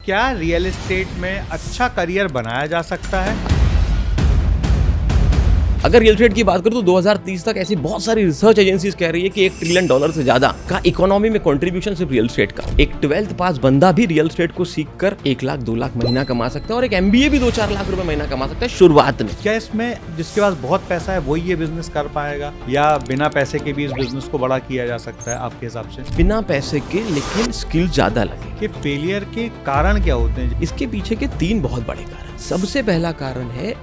क्या real estate में अच्छा करियर बनाया जा सकता है? अगर रियल एस्टेट की बात करूं तो 2030 तक ऐसी बहुत सारी रिसर्च एजेंसीज कह रही है कि $1 ट्रिलियन से ज्यादा का इकोनॉमी में कंट्रीब्यूशन सिर्फ रियल एस्टेट का। एक 12th पास बंदा भी रियल एस्टेट को सीखकर 1 लाख 2 लाख महीना कमा सकता है और एक MBA भी 2-4 लाख रुपए महीना कमा सकता है शुरुआत में। क्या इसमें जिसके पास बहुत पैसा है वही ये बिजनेस कर पाएगा या बिना पैसे के भी इस बिजनेस को बड़ा किया जा सकता है आपके हिसाब से? बिना पैसे के लेकिन स्किल ज्यादा लगे। कि फेलियर के कारण क्या होते हैं? इसके पीछे के 3 बहुत बड़े कारण। सबसे पहला कारण है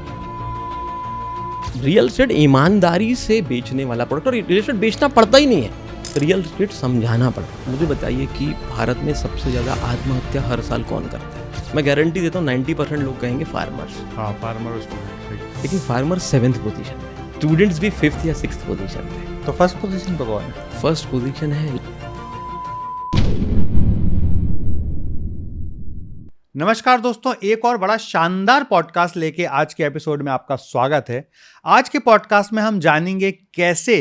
रियल एस्टेट ईमानदारी से बेचने वाला प्रोडक्ट, और रियल एस्टेट बेचना पड़ता ही नहीं है, रियल एस्टेट समझाना पड़ता है। मुझे बताइए कि भारत में सबसे ज्यादा आत्महत्या हर साल कौन करता है? मैं गारंटी देता हूँ 90% लोग कहेंगे फार्मर्स। हाँ, फार्मर और स्टूडेंट। लेकिन फार्मर 7th पोजीशन में, स्टूडेंट्स भी 5th या 6th पोजीशन में। तो फर्स्ट पोजीशन पर कौन है? फर्स्ट पोजीशन है। नमस्कार दोस्तों, एक और बड़ा शानदार पॉडकास्ट लेके आज के एपिसोड में आपका स्वागत है। आज के पॉडकास्ट में हम जानेंगे कैसे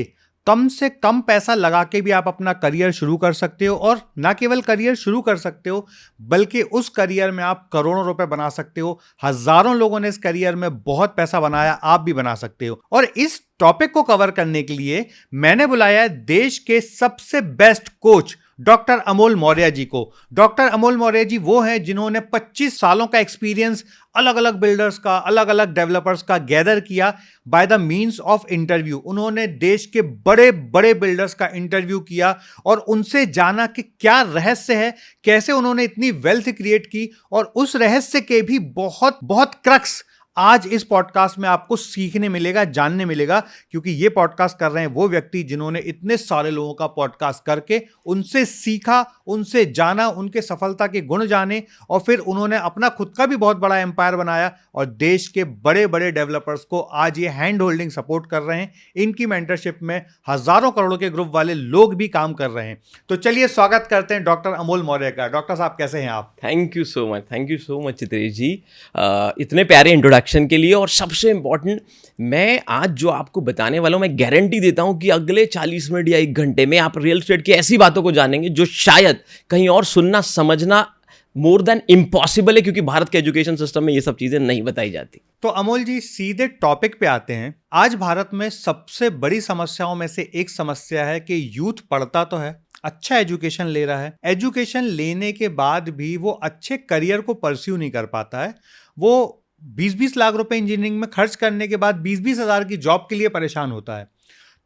कम से कम पैसा लगा के भी आप अपना करियर शुरू कर सकते हो, और ना केवल करियर शुरू कर सकते हो बल्कि उस करियर में आप करोड़ों रुपए बना सकते हो। हजारों लोगों ने इस करियर में बहुत पैसा बनाया, आप भी बना सकते हो। और इस टॉपिक को कवर करने के लिए मैंने बुलाया है देश के सबसे best coach doctor Amol Maurya ji को। डॉक्टर अमोल मौर्य जी वो हैं जिन्होंने 25 सालों का एक्सपीरियंस अलग अलग बिल्डर्स का, अलग अलग डेवलपर्स का गैदर किया by the means of interview. उन्होंने देश के बड़े बड़े बिल्डर्स का इंटरव्यू किया और उनसे जाना कि क्या रहस्य है, कैसे उन्होंने इतनी वेल्थ क्रिएट की, और उस रहस्य के भी बहुत बहुत क्रक्स आज इस पॉडकास्ट में आपको सीखने मिलेगा, जानने मिलेगा। क्योंकि ये पॉडकास्ट कर रहे हैं वो व्यक्ति जिन्होंने इतने सारे लोगों का पॉडकास्ट करके उनसे सीखा, उनसे जाना, उनके सफलता के गुण जाने, और फिर उन्होंने अपना खुद का भी बहुत बड़ा एम्पायर बनाया और देश के बड़े बड़े डेवलपर्स को आज ये हैंड होल्डिंग सपोर्ट कर रहे हैं। इनकी मेंटरशिप में हजारों करोड़ों के ग्रुप वाले लोग भी काम कर रहे हैं। तो चलिए स्वागत करते हैं डॉक्टर अमोल मौर्य का। डॉक्टर साहब कैसे हैं आप? Thank you so much Chitresh ji, इतने प्यारे इंट्रोडक्शन के लिए। और सबसे इंपॉर्टेंट, मैं आज जो आपको बताने वाला हूं, मैं गारंटी देता हूं कि अगले 40 मिनट या 1 घंटे में आप रियल एस्टेट की ऐसी बातों को जानेंगे जो शायद कहीं और सुनना समझना मोर देन इम्पॉसिबल है, क्योंकि भारत के एजुकेशन सिस्टम में ये सब चीजें नहीं बताई जाती। तो अमोल जी सीधे टॉपिक पे आते हैं। आज भारत में सबसे बड़ी समस्याओं में से एक समस्या है कि यूथ पढ़ता तो है, अच्छा एजुकेशन ले रहा है, एजुकेशन लेने के बाद भी वो अच्छे करियर को परस्यू नहीं कर पाता है। वो 20-20 लाख रुपए इंजीनियरिंग में खर्च करने के बाद 20-20 हजार की जॉब के लिए परेशान होता है।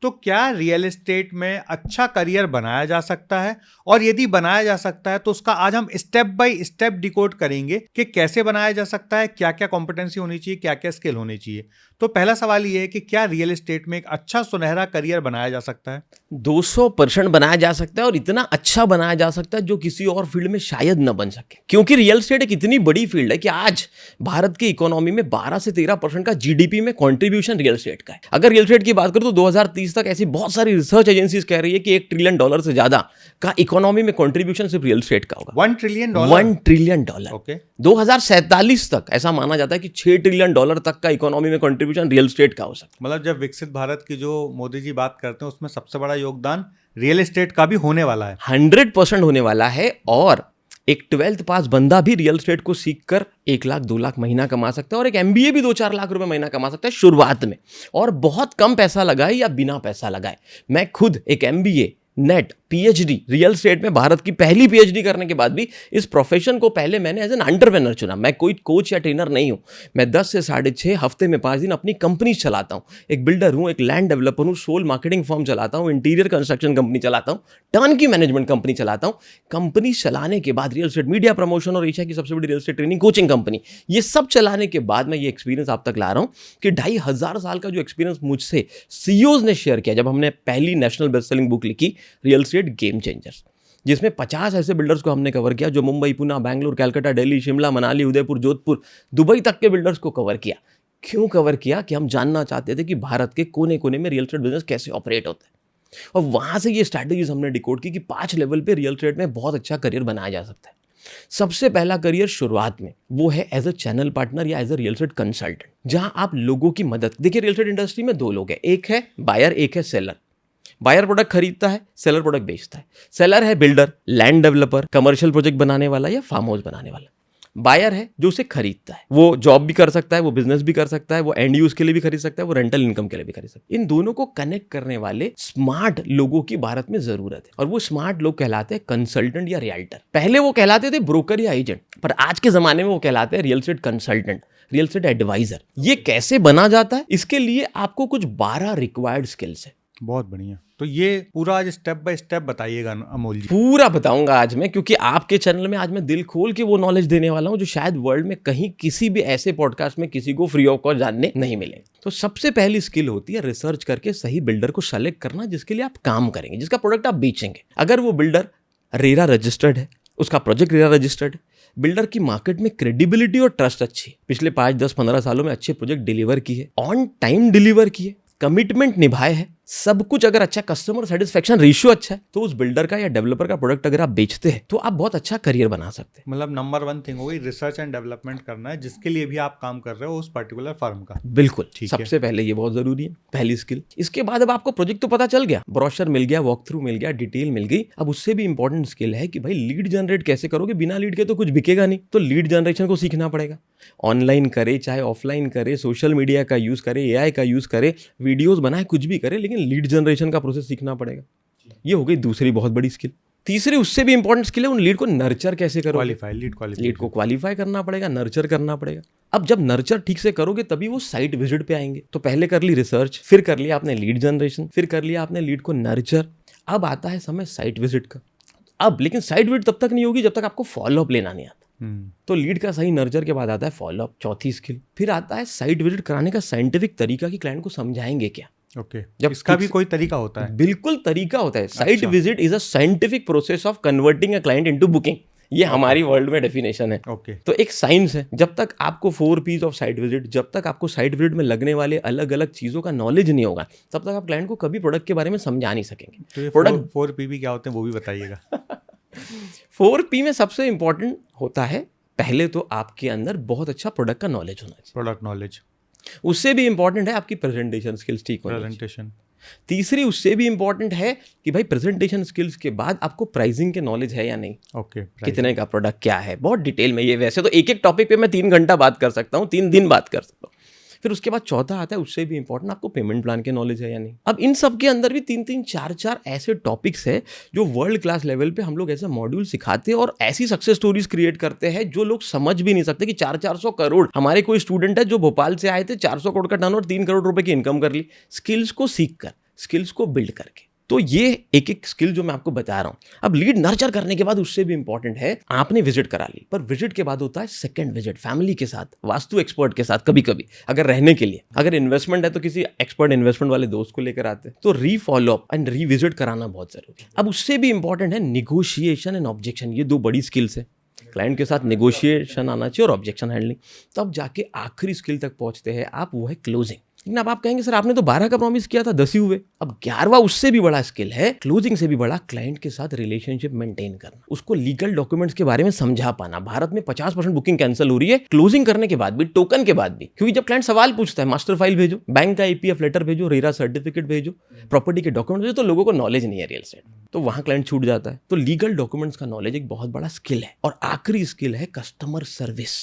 तो क्या रियल एस्टेट में अच्छा करियर बनाया जा सकता है? और यदि बनाया जा सकता है तो उसका आज हम स्टेप बाय स्टेप डिकोड करेंगे कि कैसे बनाया जा सकता है, क्या क्या कॉम्पिटेंसी होनी चाहिए, क्या क्या स्किल होनी चाहिए। तो पहला सवाल ये है कि क्या रियल एस्टेट में एक अच्छा सुनहरा करियर बनाया जा सकता है? 200% बनाया जा सकता है, और इतना अच्छा बनाया जा सकता है जो किसी और फील्ड में शायद न बन सके। क्योंकि रियल एस्टेट एक इतनी बड़ी फील्ड है कि आज भारत की इकोनॉमी में 12 से 13% का GDP में कॉन्ट्रीब्यूशन रियल एस्टेट का है। अगर रियल एस्टेट की बात करूं तो 2030 तक ऐसी बहुत सारी रिसर्च एजेंसीज कह रही है कि $1 ट्रिलियन से ज्यादा का इकोनॉमी में कॉन्ट्रीब्यूशन सिर्फ रियल एस्टेट का होगा। $1 ट्रिलियन? $1 ट्रिलियन। ओके। 2047 तक ऐसा माना जाता है कि $6 ट्रिलियन तक का इकोनॉमी में कॉन्ट्रीब्यूशन रियल एस्टेट का हो सकता है। मतलब जब विकसित भारत की जो मोदी जी बात करते हैं उसमें सबसे बड़ा योगदान रियल एस्टेट का भी होने वाला है। 100% होने वाला है। और एक 12th पास बंदा भी रियल एस्टेट को सीखकर 1 लाख 2 लाख महीना कमा सकता है और एक MBA भी 2-4 लाख रुपए महीना कमा सकता है शुरुआत में, और बहुत कम पैसा लगाए या बिना पैसा लगाए। मैं खुद एक MBA net PhD real estate में, भारत की पहली PhD करने के बाद भी इस प्रोफेशन को पहले मैंने एज एन एंटरप्रेन्योर चुना। मैं कोई कोच या ट्रेनर नहीं हूं। मैं 10 से 6.5 हफ्ते में 5 दिन अपनी कंपनी चलाता हूं। एक बिल्डर हूं, एक लैंड डेवलपर हूं, सोल मार्केटिंग फर्म चलाता हूं, इंटीरियर कंस्ट्रक्शन कंपनी चलाता हूं, टर्न की मैनेजमेंट कंपनी चलाता हूं। कंपनी चलाने के बाद रियल एस्टेट मीडिया प्रमोशन और एशिया की सबसे बड़ी real estate training coaching company, ये सब चलाने के बाद मैं ये एक्सपीरियंस आप तक ला रहा हूं कि 2500 साल का जो एक्सपीरियंस मुझसे CEOs ने शेयर किया जब हमने पहली नेशनल बेस्ट सेलिंग बुक लिखी रियल एस्टेट गेम चेंजर्स, जिसमें 50 ऐसे बिल्डर्स को हमने कवर किया जो मुंबई, पुणे, बैंगलोर, कलकत्ता, दिल्ली, शिमला, मनाली, उदयपुर, जोधपुर, दुबई तक के बिल्डर्स को कवर किया। क्यों कवर किया? कि हम जानना चाहते थे कि भारत के कोने कोने में रियल एस्टेट बिजनेस कैसे ऑपरेट होता है, और वहां से ये स्ट्रैटेजीज हमने डिकोड की कि 5 लेवल पे रियल एस्टेट में बहुत अच्छा करियर बनाया जा सकता है। सबसे पहला करियर शुरुआत में वो है एज अ चैनल पार्टनर या as a real estate consultant, जहां आप लोगों की मदद। देखिए, रियल एस्टेट इंडस्ट्री में 2 लोग हैं, एक है बायर, एक है सेलर। बायर प्रोडक्ट खरीदता है, सेलर प्रोडक्ट बेचता है। सेलर है builder, land developer, commercial project बनाने वाला या फार्म हाउस बनाने वाला। बायर है जो उसे खरीदता है, वो जॉब भी कर सकता है, वो बिजनेस भी कर सकता है, वो एंड यूज के लिए भी खरीद सकता है, वो रेंटल इनकम के लिए भी खरीद सकता है। इन दोनों को कनेक्ट करने वाले स्मार्ट लोगों की भारत में जरूरत है, और वो स्मार्ट लोग कहलाते हैं कंसल्टेंट या रियल्टर। पहले वो कहलाते थे ब्रोकर या एजेंट, पर आज के जमाने में वो कहलाते हैं real estate consultant, real estate advisor. ये कैसे बना जाता है, इसके लिए आपको कुछ 12 रिक्वायर्ड स्किल्स है। बहुत बढ़िया। तो ये पूरा आज स्टेप बाय स्टेप बताइएगा अमोल जी। पूरा बताऊंगा आज मैं, क्योंकि आपके चैनल में आज मैं दिल खोल के वो नॉलेज देने वाला हूं जो शायद वर्ल्ड में कहीं किसी भी ऐसे पॉडकास्ट में किसी को फ्री ऑफ कॉस्ट जानने नहीं मिले। तो सबसे पहली स्किल होती है रिसर्च करके सही बिल्डर को सेलेक्ट करना जिसके लिए आप काम करेंगे, जिसका प्रोडक्ट आप बेचेंगे। अगर वो बिल्डर रेरा रजिस्टर्ड है, उसका प्रोजेक्ट रेरा रजिस्टर्ड है, बिल्डर की मार्केट में क्रेडिबिलिटी और ट्रस्ट अच्छी, पिछले 5, 10, 15 सालों में अच्छे प्रोजेक्ट डिलीवर किए, ऑन टाइम डिलीवर किए, कमिटमेंट निभाए है, सब कुछ अगर अच्छा, कस्टमर सेटिस्फेक्शन रेशियो अच्छा है, तो उस बिल्डर का या डेवलपर का प्रोडक्ट अगर आप बेचते हैं तो आप बहुत अच्छा करियर बना सकते हैं। मतलब नंबर 1 थिंग हो गई रिसर्च एंड डेवलपमेंट करना है, जिसके लिए भी आप काम कर रहे हो उस पर्टिकुलर फर्म का। बिल्कुल, ठीक है। सबसे पहले ये बहुत जरूरी है, पहली स्किल। इसके बाद अब आपको प्रोजेक्ट तो पता चल गया, ब्रोशर मिल गया, वॉक थ्रू मिल गया, डिटेल मिल गई। अब उससे भी इंपॉर्टेंट स्किल है कि भाई लीड जनरेट कैसे करोगे, बिना लीड के तो कुछ बिकेगा नहीं, तो लीड जनरेशन को सीखना पड़ेगा। ऑनलाइन करे चाहे ऑफलाइन करे, सोशल मीडिया का यूज करे, एआई का यूज करे, वीडियोस बनाए, कुछ भी करे, लेकिन लीड जनरेशन का प्रोसेस सीखना पड़ेगा। ये हो गई दूसरी बहुत बड़ी स्किल। तीसरी उससे भी इंपॉर्टेंट स्किल है उन लीड को नर्चर कैसे करोगे। लीड को क्वालिफाई करना पड़ेगा, नर्चर करना पड़ेगा। अब जब नर्चर ठीक से करोगे तभी वो साइट विजिट पे आएंगे। तो पहले कर ली रिसर्च, फिर कर लिया आपने लीड जनरेशन, फिर कर लिया आपने लीड को नर्चर। अब आता है समय साइट विजिट का। अब लेकिन साइट विजिट तब तक नहीं होगी जब तक आपको फॉलोअप लेना नहीं आता। तो लीड का सही नर्चर के बाद आता है फॉलोअप, चौथी स्किल। फिर आता है साइट विजिट कराने का साइंटिफिक तरीका कि क्लाइंट को समझाएंगे क्या। ओके, जब इसका भी कोई तरीका होता है? बिल्कुल तरीका होता है। Site visit is a scientific process of converting a client into booking. ये हमारी वर्ल्ड में डेफिनेशन है। ओके, तो एक साइंस है। जब तक आपको 4 P's ऑफ साइट विजिट, जब तक आपको साइट विजिट में लगने वाले अलग अलग चीजों का नॉलेज नहीं होगा, तब तक आप क्लाइंट को कभी प्रोडक्ट के बारे में समझा नहीं सकेंगे। तो ये प्रोडक्ट 4P भी क्या होते हैं वो भी बताइएगा। 4P में सबसे इंपॉर्टेंट होता है, पहले तो आपके अंदर बहुत अच्छा प्रोडक्ट का नॉलेज होना चाहिए, प्रोडक्ट नॉलेज। उससे भी इंपॉर्टेंट है आपकी प्रेजेंटेशन स्किल्स ठीक होनी चाहिए। प्रेजेंटेशन। तीसरी उससे भी इंपॉर्टेंट है कि भाई प्रेजेंटेशन स्किल्स के बाद आपको प्राइसिंग के नॉलेज है या नहीं। ओके, कितने का प्रोडक्ट क्या है, बहुत डिटेल में। ये वैसे तो एक एक टॉपिक पे मैं 3 घंटा बात कर सकता हूँ, 3 दिन बात कर सकता हूँ। फिर उसके बाद चौथा आता है, उससे भी इंपॉर्टेंट, आपको पेमेंट प्लान के नॉलेज है या नहीं। अब इन सब के अंदर भी 3-3, 4-4 ऐसे टॉपिक्स है जो वर्ल्ड क्लास लेवल पे हम लोग ऐसा मॉड्यूल सिखाते हैं और ऐसी सक्सेस स्टोरीज क्रिएट करते हैं जो लोग समझ भी नहीं सकते कि 400 करोड़। हमारे कोई स्टूडेंट है जो भोपाल से आए थे, 400 करोड़ का टर्नओवर, 3 करोड़ रुपए की इनकम कर ली, स्किल्स को सीख कर, स्किल्स को बिल्ड करके। तो ये एक एक स्किल जो मैं आपको बता रहा हूं। अब लीड नर्चर करने के बाद उससे भी इंपॉर्टेंट है, आपने विजिट करा ली, पर विजिट के बाद होता है सेकंड विजिट, फैमिली के साथ, वास्तु एक्सपर्ट के साथ, कभी कभी अगर रहने के लिए, अगर इन्वेस्टमेंट है तो किसी एक्सपर्ट इन्वेस्टमेंट वाले दोस्त को लेकर आते हैं। तो रीफॉलोअप एंड रीविजिट कराना बहुत जरूरी है। अब उससे भी इंपॉर्टेंट है निगोशिएशन एंड ऑब्जेक्शन। ये 2 बड़ी स्किल्स है। क्लाइंट के साथ नेगोशिएशन आना चाहिए और ऑब्जेक्शन हैंडलिंग। तब जाके आखिरी स्किल तक पहुंचते हैं आप, वो है क्लोजिंग। लेकिन अब आप कहेंगे सर आपने तो 12 का प्रॉमिस किया था, 10 ही हुए। अब 11वां उससे भी बड़ा स्किल है, क्लोजिंग से भी बड़ा, क्लाइंट के साथ रिलेशनशिप मेंटेन करना, उसको लीगल डॉक्यूमेंट्स के बारे में समझा पाना। भारत में 50% बुकिंग कैंसिल हो रही है क्लोजिंग करने के बाद भी, टोकन के बाद भी। क्योंकि जब क्लाइंट सवाल पूछता है, मास्टर फाइल भेजो, बैंक का APF लेटर भेजो, रेरा सर्टिफिकेट भेजो, प्रॉपर्टी के डॉक्यूमेंट भेजो, तो लोगों को नॉलेज नहीं है रियल एस्टेट, तो वहां क्लाइंट छूट जाता है। तो लीगल डॉक्यूमेंट्स का नॉलेज एक बहुत बड़ा स्किल है। और आखिरी स्किल है कस्टमर सर्विस।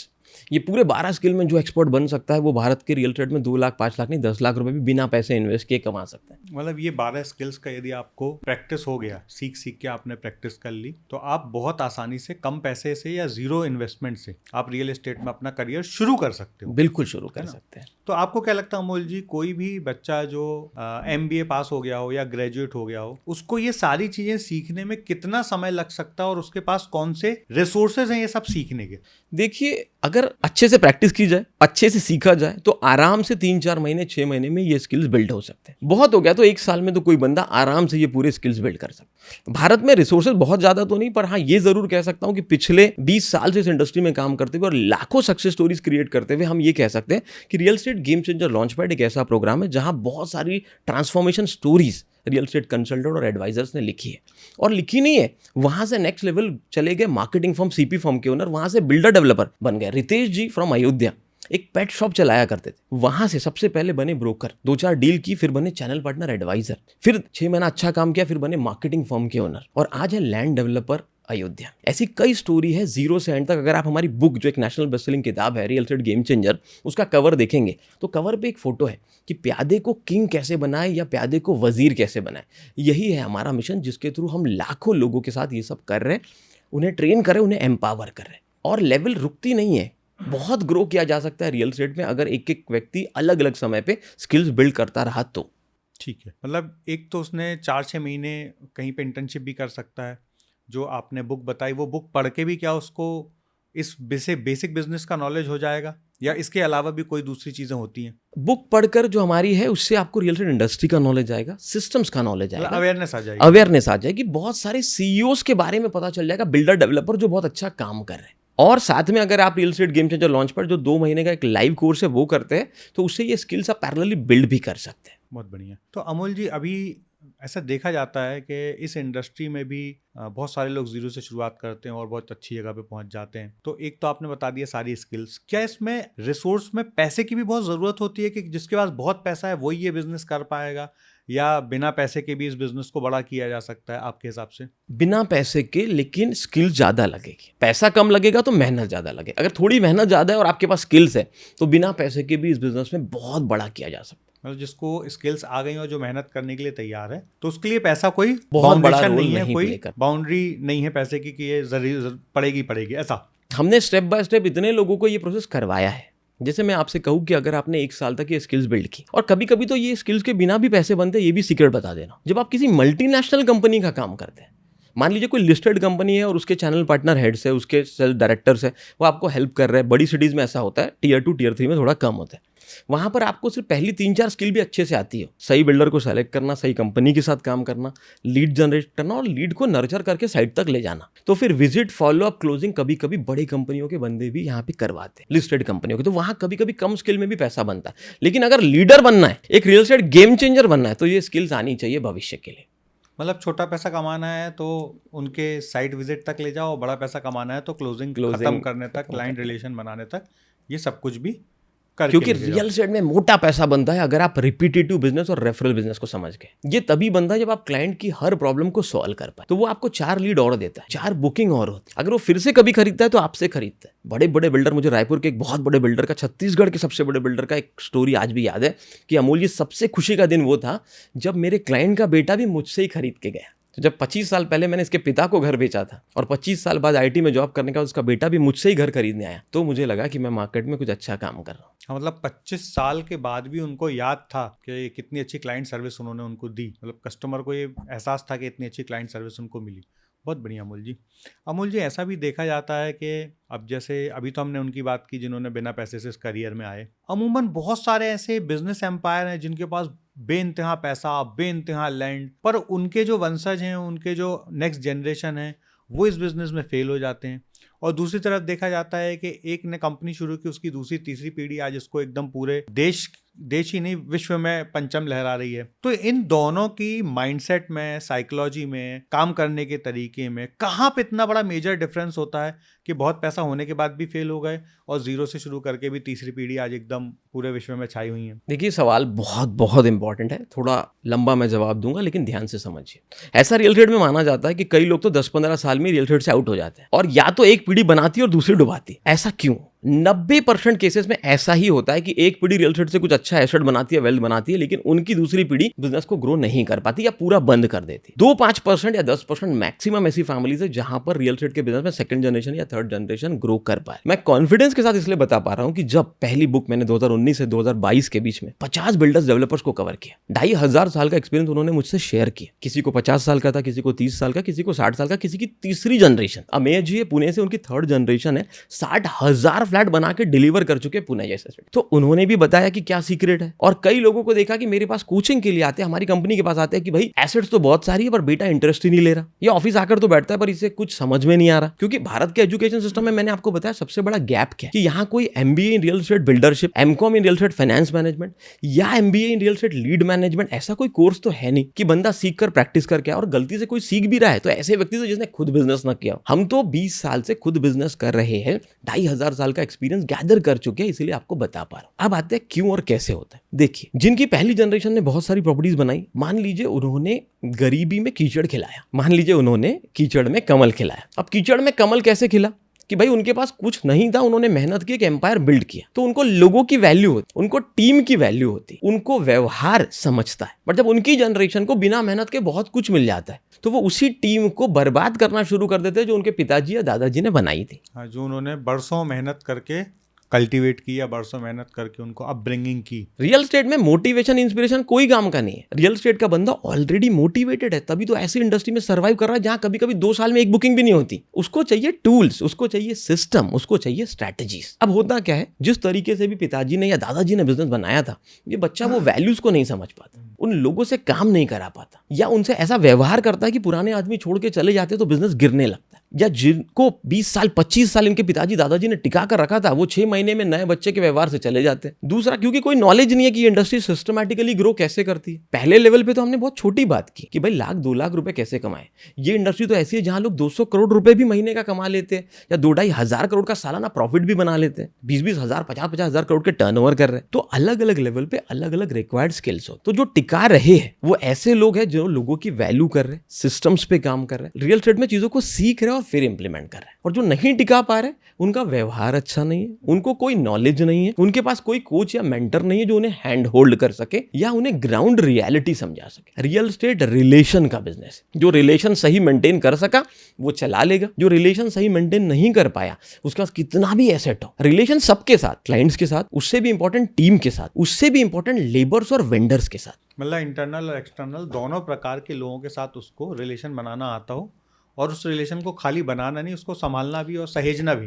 ये पूरे 12 स्किल में जो एक्सपर्ट बन सकता है वो भारत के रियल एस्टेट में 2 लाख, 5 लाख नहीं, 10 लाख रुपए भी बिना पैसे इन्वेस्ट किए कमा सकता है। मतलब ये 12 स्किल्स का यदि आपको प्रैक्टिस हो गया, सीख के आपने प्रैक्टिस कर ली, तो आप बहुत आसानी से कम पैसे से या 0 इन्वेस्टमेंट से आप रियल एस्टेट में अपना करियर शुरू कर सकते हो। बिल्कुल शुरू कर सकते हैं। तो आपको क्या लगता है अमोल जी, कोई भी बच्चा जो MBA पास हो गया हो या ग्रेजुएट हो गया हो, उसको ये सारी चीजें सीखने में कितना समय लग सकता है और उसके पास कौन से रिसोर्सेज हैं ये सब सीखने के? देखिए, अगर अच्छे से प्रैक्टिस की जाए, अच्छे से सीखा जाए, तो आराम से 3-4 महीने, 6 महीने में ये स्किल्स बिल्ड हो सकते हैं। बहुत हो गया तो 1 साल में तो कोई बंदा आराम से ये पूरे स्किल्स बिल्ड कर सकता है। भारत में रिसोर्सेज बहुत ज्यादा तो नहीं, पर हाँ ये जरूर कह सकता हूं कि पिछले 20 साल से इस इंडस्ट्री में काम करते हुए और लाखों सक्सेस स्टोरीज क्रिएट करते हुए हम ये कह सकते हैं कि real estate game changer launchpad एक ऐसा प्रोग्राम है जहां बहुत सारी transformation stories real estate consultant और एडवाइजर्स ने लिखी है। और लिखी नहीं है, वहां से नेक्स्ट लेवल चले गए, मार्केटिंग फर्म, CP फर्म के ओनर, वहां से बिल्डर डेवलपर बन गए। रितेश जी फ्रॉम अयोध्या एक पेट शॉप चलाया करते थे, वहां से सबसे पहले बने ब्रोकर, 2-4 डील की, फिर बने चैनल पार्टनर एडवाइजर, फिर 6 महीना अच्छा काम किया, फिर बने मार्केटिंग फर्म के ओनर, और आज है लैंड डेवलपर अयोध्या। ऐसी कई स्टोरी है जीरो से एंड तक। अगर आप हमारी बुक, जो एक नेशनल बेस्ट सेलिंग किताब है रियल एस्टेट गेम चेंजर, उसका कवर देखेंगे तो कवर पे एक फोटो है कि प्यादे को किंग कैसे बनाए या प्यादे को वजीर कैसे बनाए। यही है हमारा मिशन, जिसके थ्रू हम लाखों लोगों के साथ ये सब कर रहे हैं, उन्हें ट्रेन कर रहे हैं, उन्हें एम्पावर कर रहे हैं। और लेवल रुकती नहीं है, बहुत ग्रो किया जा सकता है रियल एस्टेट में अगर एक एक व्यक्ति अलग अलग समय पे स्किल्स बिल्ड करता रहा तो। ठीक है, मतलब एक तो उसने 4-6 महीने कहीं पे इंटर्नशिप भी कर सकता है। जो आपने बुक बताई वो बुक पढ़ के भी क्या उसको इस बेसिक बिजनेस का नॉलेज हो जाएगा, या इसके अलावा भी कोई दूसरी चीजें होती हैं? बुक पढ़कर जो हमारी है उससे आपको रियल एस्टेट इंडस्ट्री का नॉलेज आएगा, सिस्टम्स का नॉलेज आएगा, अवेयरनेस आ जाएगी, बहुत सारे सीईओज के बारे में पता चल जाएगा, बिल्डर डेवलपर जो बहुत अच्छा काम कर रहे हैं। और साथ में अगर आप real estate game changer launch पर जो 2 महीने का एक लाइव कोर्स है वो करते हैं तो उससे ये स्किल्स आप पैरेलली बिल्ड भी कर सकते हैं। बहुत बढ़िया। तो अमोल जी, अभी ऐसा देखा जाता है कि इस इंडस्ट्री में भी बहुत सारे लोग जीरो से शुरुआत करते हैं और बहुत अच्छी जगह पे पहुंच जाते हैं। तो एक तो आपने बता दिया सारी स्किल्स, क्या इसमें रिसोर्स में पैसे की भी बहुत ज़रूरत होती है कि जिसके पास बहुत पैसा है वही ये बिजनेस कर पाएगा, या बिना पैसे के भी इस बिजनेस को बड़ा किया जा सकता है आपके हिसाब से? बिना पैसे के, लेकिन स्किल ज़्यादा लगेगी। पैसा कम लगेगा तो मेहनत ज़्यादा लगेगी। अगर थोड़ी मेहनत ज़्यादा है और आपके पास स्किल्स है तो बिना पैसे के भी इस बिजनेस में बहुत बड़ा किया जा सकता है। मतलब जिसको स्किल्स आ गई और जो मेहनत करने के लिए तैयार है तो उसके लिए पैसा कोई बहुत बड़ा रोल नहीं है, नहीं कोई प्ले कर। बाउंड्री नहीं है पैसे की कि ये जरूर पड़ेगी ऐसा। हमने स्टेप बाय स्टेप इतने लोगों को ये प्रोसेस करवाया है। जैसे मैं आपसे कहूँ कि अगर आपने 1 साल तक ये स्किल्स बिल्ड की, और कभी कभी तो ये स्किल्स के बिना भी पैसे बनते हैं, ये भी सीक्रेट बता देना। जब आप किसी मल्टीनेशनल कंपनी का काम करते हैं, मान लीजिए कोई लिस्टेड कंपनी है और उसके चैनल पार्टनर हेड्स है, उसके सेल्स डायरेक्टर्स है, वो आपको हेल्प कर रहे हैं। बड़ी सिटीज़ में ऐसा होता है, टियर 2 टियर 3 में थोड़ा कम होता है। वहाँ पर आपको सिर्फ पहली 3-4 स्किल भी अच्छे से आती हो। सही बिल्डर को सेलेक्ट करना, सही कंपनी के साथ काम करना, लीड जनरेट करना और लीड को नर्चर करके साइट तक ले जाना। तो फिर विजिट, फॉलोअप, क्लोजिंग कभी कभी बड़ी कंपनियों के बंदे भी यहाँ पे करवाते हैं, लिस्टेड कंपनियों के। तो वहाँ कभी कभी कम स्किल में भी पैसा बनता है। लेकिन अगर लीडर बनना है, एक रियल एस्टेट गेम चेंजर बनना है, तो ये स्किल्स आनी चाहिए भविष्य के लिए। मतलब छोटा पैसा कमाना है तो उनके साइट विजिट तक ले जाओ, बड़ा पैसा कमाना है तो क्लोजिंग खत्म करने तक, क्लाइंट रिलेशन बनाने तक, ये सब कुछ भी करके। क्योंकि रियल एस्टेट में मोटा पैसा बनता है अगर आप रिपीटेटिव बिजनेस और रेफरल बिजनेस को समझ गए। ये तभी बनता है जब आप क्लाइंट की हर प्रॉब्लम को सॉल्व कर पाए। तो वो आपको 4 लीड और देता है, 4 बुकिंग और होती है। अगर वो फिर से कभी खरीदता है तो आपसे खरीदता है। बड़े बड़े बिल्डर, मुझे रायपुर के एक बहुत बड़े बिल्डर का, छत्तीसगढ़ के सबसे बड़े बिल्डर का एक स्टोरी आज भी याद है कि अमूल जी, सबसे खुशी का दिन वो था जब मेरे क्लाइंट का बेटा भी मुझसे ही खरीद के गया। तो जब 25 साल पहले मैंने इसके पिता को घर बेचा था और 25 साल बाद आईटी में जॉब करने के बाद उसका बेटा भी मुझसे ही घर खरीदने आया, तो मुझे लगा कि मैं मार्केट में कुछ अच्छा काम कर रहा हूँ। हाँ, मतलब 25 साल के बाद भी उनको याद था कि कितनी अच्छी क्लाइंट सर्विस उन्होंने उनको दी। मतलब कस्टमर को ये एहसास था कि इतनी अच्छी क्लाइंट सर्विस उनको मिली। बहुत बढ़िया अमूल जी, ऐसा भी देखा जाता है कि अब जैसे अभी तो हमने उनकी बात की जिन्होंने बिना पैसे से इस करियर में आए। अमूमन बहुत सारे ऐसे बिजनेस एम्पायर हैं जिनके पास बेइंतहा पैसा, बेइंतहा लैंड, पर उनके जो वंशज हैं, उनके जो नेक्स्ट जनरेशन है, वो इस बिजनेस में फेल हो जाते हैं। और दूसरी तरफ देखा जाता है कि एक ने कंपनी शुरू की, उसकी दूसरी तीसरी पीढ़ी आज इसको एकदम पूरे देश ही नहीं विश्व में पंचम लहरा रही है। तो इन दोनों की माइंडसेट में, साइकोलॉजी में, काम करने के तरीके में कहाँ पे इतना बड़ा मेजर डिफरेंस होता है कि बहुत पैसा होने के बाद भी फेल हो गए और जीरो से शुरू करके भी तीसरी पीढ़ी आज एकदम पूरे विश्व में छाई हुई है? देखिए, सवाल बहुत बहुत इंपॉर्टेंट है। थोड़ा लंबा मैं जवाब दूंगा लेकिन ध्यान से समझिए। ऐसा रियल एस्टेट में माना जाता है कि कई लोग तो 10-15 साल में रियल एस्टेट से आउट हो जाते हैं और या तो एक पीढ़ी बनाती है और दूसरी डुबाती। ऐसा क्यों? 90% केसेस में ऐसा ही होता है कि एक पीढ़ी रियल एस्टेट से कुछ अच्छा एसेट बनाती है, वेल्थ बनाती है, लेकिन उनकी दूसरी पीढ़ी बिजनेस को ग्रो नहीं कर पाती या पूरा बंद कर देती। 2-5% या 10% मैक्सिमम ऐसी फैमिलीज है जहां पर रियल एस्टेट के बिजनेस में सेकंड जनरेशन या थर्ड जनरेशन ग्रो कर पाए। मैं कॉन्फिडेंस के साथ इसलिए बता पा रहा हूं कि जब पहली बुक मैंने 2019 से 2022 के बीच में 50 बिल्डर्स डेवलपर्स को कवर किया, 2500 साल का एक्सपीरियंस उन्होंने मुझसे शेयर किया। किसी को 50 साल का था, किसी को 30 साल का, किसी को 60 साल का, किसी की तीसरी जनरेशन। अमेय जी पुणे से, उनकी थर्ड जनरेशन है, 60,000 फ्लैट बना के डिलीवर कर चुके पुणे जैसे स्टेट। तो उन्होंने भी बताया कि क्या सीक्रेट है। और कई लोगों को देखा कि मेरे पास कोचिंग के लिए आते हैं, हमारी कंपनी के पास आते हैं कि भाई एसेट्स तो बहुत सारी है पर बेटा इंटरेस्ट ही नहीं ले रहा, या ऑफिस आकर तो बैठता है पर इसे कुछ समझ में नहीं आ रहा। क्योंकि भारत के एजुकेशन सिस्टम में मैंने आपको बताया सबसे बड़ा गैप क्या है कि यहाँ कोई MBA in real estate buildership, MCom in real estate finance management या MBA in real estate lead management, ऐसा कोई कोर्स तो है नहीं कि बंदा सीख कर प्रैक्टिस करके, और गलती से कोई सीख भी रहा है तो ऐसे व्यक्ति से जिसने खुद बिजनेस ना किया। हम तो 20 साल से खुद बिजनेस कर रहे हैं, 2500 साल का एक्सपीरियंस गैदर कर चुके हैं, इसीलिए आपको बता पा रहा हूं। अब आते हैं क्यों और कैसे होता है। देखिए, जिनकी पहली जनरेशन ने बहुत सारी प्रॉपर्टीज बनाई, मान लीजिए उन्होंने गरीबी में कीचड़ खिलाया, मान लीजिए उन्होंने कीचड़ में कमल खिलाया। अब कीचड़ में कमल कैसे खिला कि भाई उनके पास कुछ नहीं था, उन्होंने मेहनत की, एक एम्पायर बिल्ड किया। तो उनको लोगों की वैल्यू होती, उनको टीम की वैल्यू होती, उनको व्यवहार समझता है। बट जब उनकी जनरेशन को बिना मेहनत के बहुत कुछ मिल जाता है, तो वो उसी टीम को बर्बाद करना शुरू कर देते हैं जो उनके पिताजी या दादाजी ने बनाई थी। हाँ, जो उन्होंने बरसों मेहनत करके कल्टीवेट की या बरसों मेहनत करके उनको अपब्रिंगिंग की। रियल एस्टेट में मोटिवेशन इंस्पिरेशन कोई काम का नहीं है। रियल एस्टेट का बंदा ऑलरेडी मोटिवेटेड है, तभी तो ऐसी इंडस्ट्री में सर्वाइव कर रहा है जहां कभी कभी 2 साल में एक बुकिंग भी नहीं होती। उसको चाहिए टूल्स, उसको चाहिए सिस्टम, उसको चाहिए स्ट्रैटेजीज। अब होता क्या है, जिस तरीके से भी पिताजी ने या दादाजी ने बिजनेस बनाया था, ये बच्चा वो वैल्यूज को नहीं समझ पाता, उन लोगों से काम नहीं करा पाता, या उनसे ऐसा व्यवहार करता है कि पुराने आदमी छोड़ के चले जाते तो बिजनेस गिरने लगता है। या जिनको 20 साल 25 साल इनके पिताजी दादाजी ने टिका कर रखा था, वो 6 महीने में नए बच्चे के व्यवहार से चले जाते हैं। दूसरा, क्योंकि कोई नॉलेज नहीं है कि ये इंडस्ट्री सिस्टमैटिकली ग्रो कैसे करती है। पहले लेवल पे तो हमने बहुत छोटी बात की कि भाई 1,00,000 2 लाख रुपए कैसे कमाए। ये इंडस्ट्री तो ऐसी है जहां लोग 200 करोड़ रुपए भी महीने का कमा लेते हैं, या 2-2.5 हजार करोड़ का सालाना प्रॉफिट भी बना लेते हैं। 20-20 हजार 50-50 हजार करोड़ के टर्नओवर कर रहे हैं। तो अलग अलग लेवल पे अलग अलग रिक्वायर्ड स्किल्स हो। तो जो टिका रहे हैं वो ऐसे लोग हैं जो लोगों की वैल्यू कर रहे हैं, सिस्टम्स पे काम कर रहे हैं, रियल एस्टेट में चीजों को सीख रहे हैं और फिर इंप्लीमेंट कर रहे हैं। और जो नहीं टिका पा रहे, उनका व्यवहार अच्छा नहीं है, उनको कोई नॉलेज नहीं है, उनके पास कोई कोच या मेंटर नहीं है जो उन्हें हैंड होल्ड कर सके या उन्हें ग्राउंड रियलिटी समझा सके। रियल एस्टेट रिलेशन का बिजनेस है। जो रिलेशन सही मेंटेन कर सका वो चला लेगा, जो रिलेशन सही मेंटेन नहीं कर पाया, उसके पास कितना भी एसेट हो, रिलेशन सबके साथ, क्लाइंट्स के साथ, उससे भी इंपॉर्टेंट टीम के साथ, उससे भी इंपॉर्टेंट लेबर्स और वेंडर्स के साथ, मतलब इंटरनल और एक्सटर्नल दोनों प्रकार के लोगों के साथ उसको रिलेशन बनाना आता हो, और उस रिलेशन को खाली बनाना नहीं, उसको संभालना भी और सहेजना भी।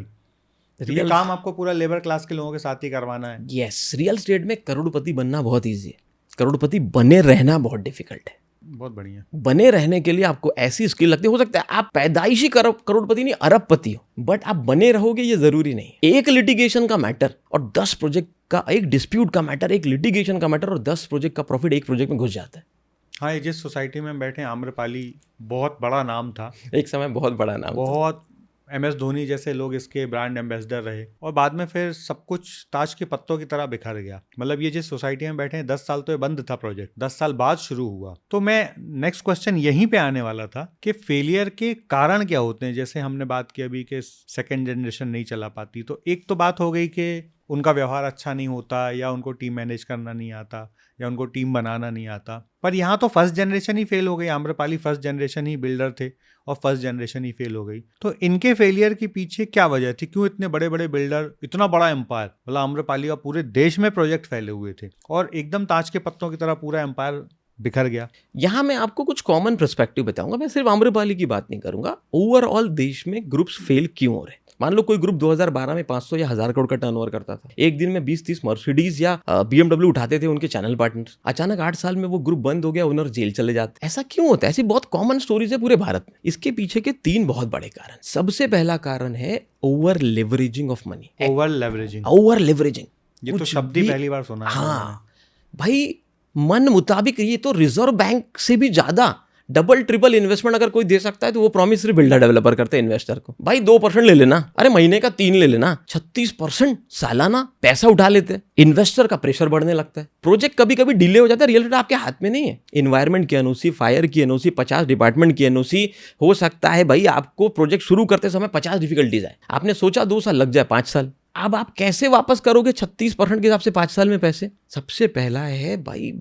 रियल काम आपको पूरा लेबर क्लास के लोगों के साथ ही करवाना है। यस, रियल एस्टेट में करोड़पति बनना बहुत ईजी है, करोड़पति बने रहना बहुत डिफिकल्ट है। बहुत बढ़िया। बने रहने के लिए आपको ऐसी स्किल लगती है, हो सकता है आप पैदाइशी करोड़पति नहीं अरबपति हो, बट आप बने रहोगे ये जरूरी नहीं। एक लिटिगेशन का मैटर और 10 प्रोजेक्ट का, एक डिस्प्यूट का मैटर, एक लिटिगेशन का मैटर और 10 प्रोजेक्ट का प्रॉफिट एक प्रोजेक्ट में घुस जाता है। हाँ, ये जिस सोसाइटी में बैठे आम्रपाली बहुत बड़ा नाम था, एक समय बहुत बड़ा नाम, बहुत MS धोनी जैसे लोग इसके ब्रांड एम्बेसडर रहे, और बाद में फिर सब कुछ ताश के पत्तों की तरह बिखर गया। मतलब ये जिस सोसाइटी में बैठे हैं 10 साल तो ये बंद था प्रोजेक्ट, 10 साल बाद शुरू हुआ। तो मैं नेक्स्ट क्वेश्चन यहीं पे आने वाला था कि फेलियर के कारण क्या होते हैं। जैसे हमने बात की अभी कि सेकेंड जनरेशन नहीं चला पाती, तो एक तो बात हो गई कि उनका व्यवहार अच्छा नहीं होता, या उनको टीम मैनेज करना नहीं आता, या उनको टीम बनाना नहीं आता। पर यहाँ तो फर्स्ट जनरेशन ही फेल हो गई। आम्रपाली फर्स्ट जनरेशन ही बिल्डर थे और फर्स्ट जनरेशन ही फेल हो गई। तो इनके फेलियर के पीछे क्या वजह थी? क्यों इतने बड़े बड़े बिल्डर, इतना बड़ा एम्पायर, मतलब आम्रपाली का पूरे देश में प्रोजेक्ट फैले हुए थे, और एकदम ताज के पत्तों की तरह पूरा एम्पायर बिखर गया। यहाँ मैं आपको कुछ कॉमन पर्सपेक्टिव बताऊंगा, मैं सिर्फ आम्रपाली की बात नहीं करूंगा। ओवरऑल देश में ग्रुप्स फेल क्यों हो रहे हैं। मान लो कोई ग्रुप 2012 में 500 या 1000 करोड़ का टर्नओवर करता था, एक दिन में 20-30 मर्सिडीज या BMW उठाते थे उनके चैनल पार्टनर्स। अचानक 8 साल में वो ग्रुप बंद हो गया, ओनर जेल चले जाते। ऐसा क्यों होता है? ऐसी बहुत कॉमन स्टोरीज है पूरे भारत में। इसके पीछे के 3 बहुत बड़े कारण। सबसे पहला कारण है over leveraging of money. Over leveraging, over leveraging, ये तो शब्द ही पहली बार सुना है। हाँ भाई, मन मुताबिक ये तो रिजर्व बैंक से भी ज्यादा डबल ट्रिपल इन्वेस्टमेंट अगर कोई दे सकता है तो वो प्रॉमिस सिर्फ बिल्डर डेवलपर करते हैं इन्वेस्टर को। भाई 2% ले लेना, अरे महीने का 3 ले लेना, 36% सालाना पैसा उठा लेते हैं। इन्वेस्टर का प्रेशर बढ़ने लगता है, प्रोजेक्ट कभी कभी डिले हो जाता है। रियल एस्टेट आपके हाथ में नहीं है। इन्वायरमेंट की एनओसी, फायर की एनओसी, 50 डिपार्टमेंट की एनओसी, हो सकता है भाई आपको प्रोजेक्ट शुरू करते समय 50 डिफिकल्टीज आए। आपने सोचा 2 साल लग जाए, 5 साल। अब आप कैसे वापस करोगे 36% के हिसाब से 5 साल में पैसे? सबसे पहला है भाई,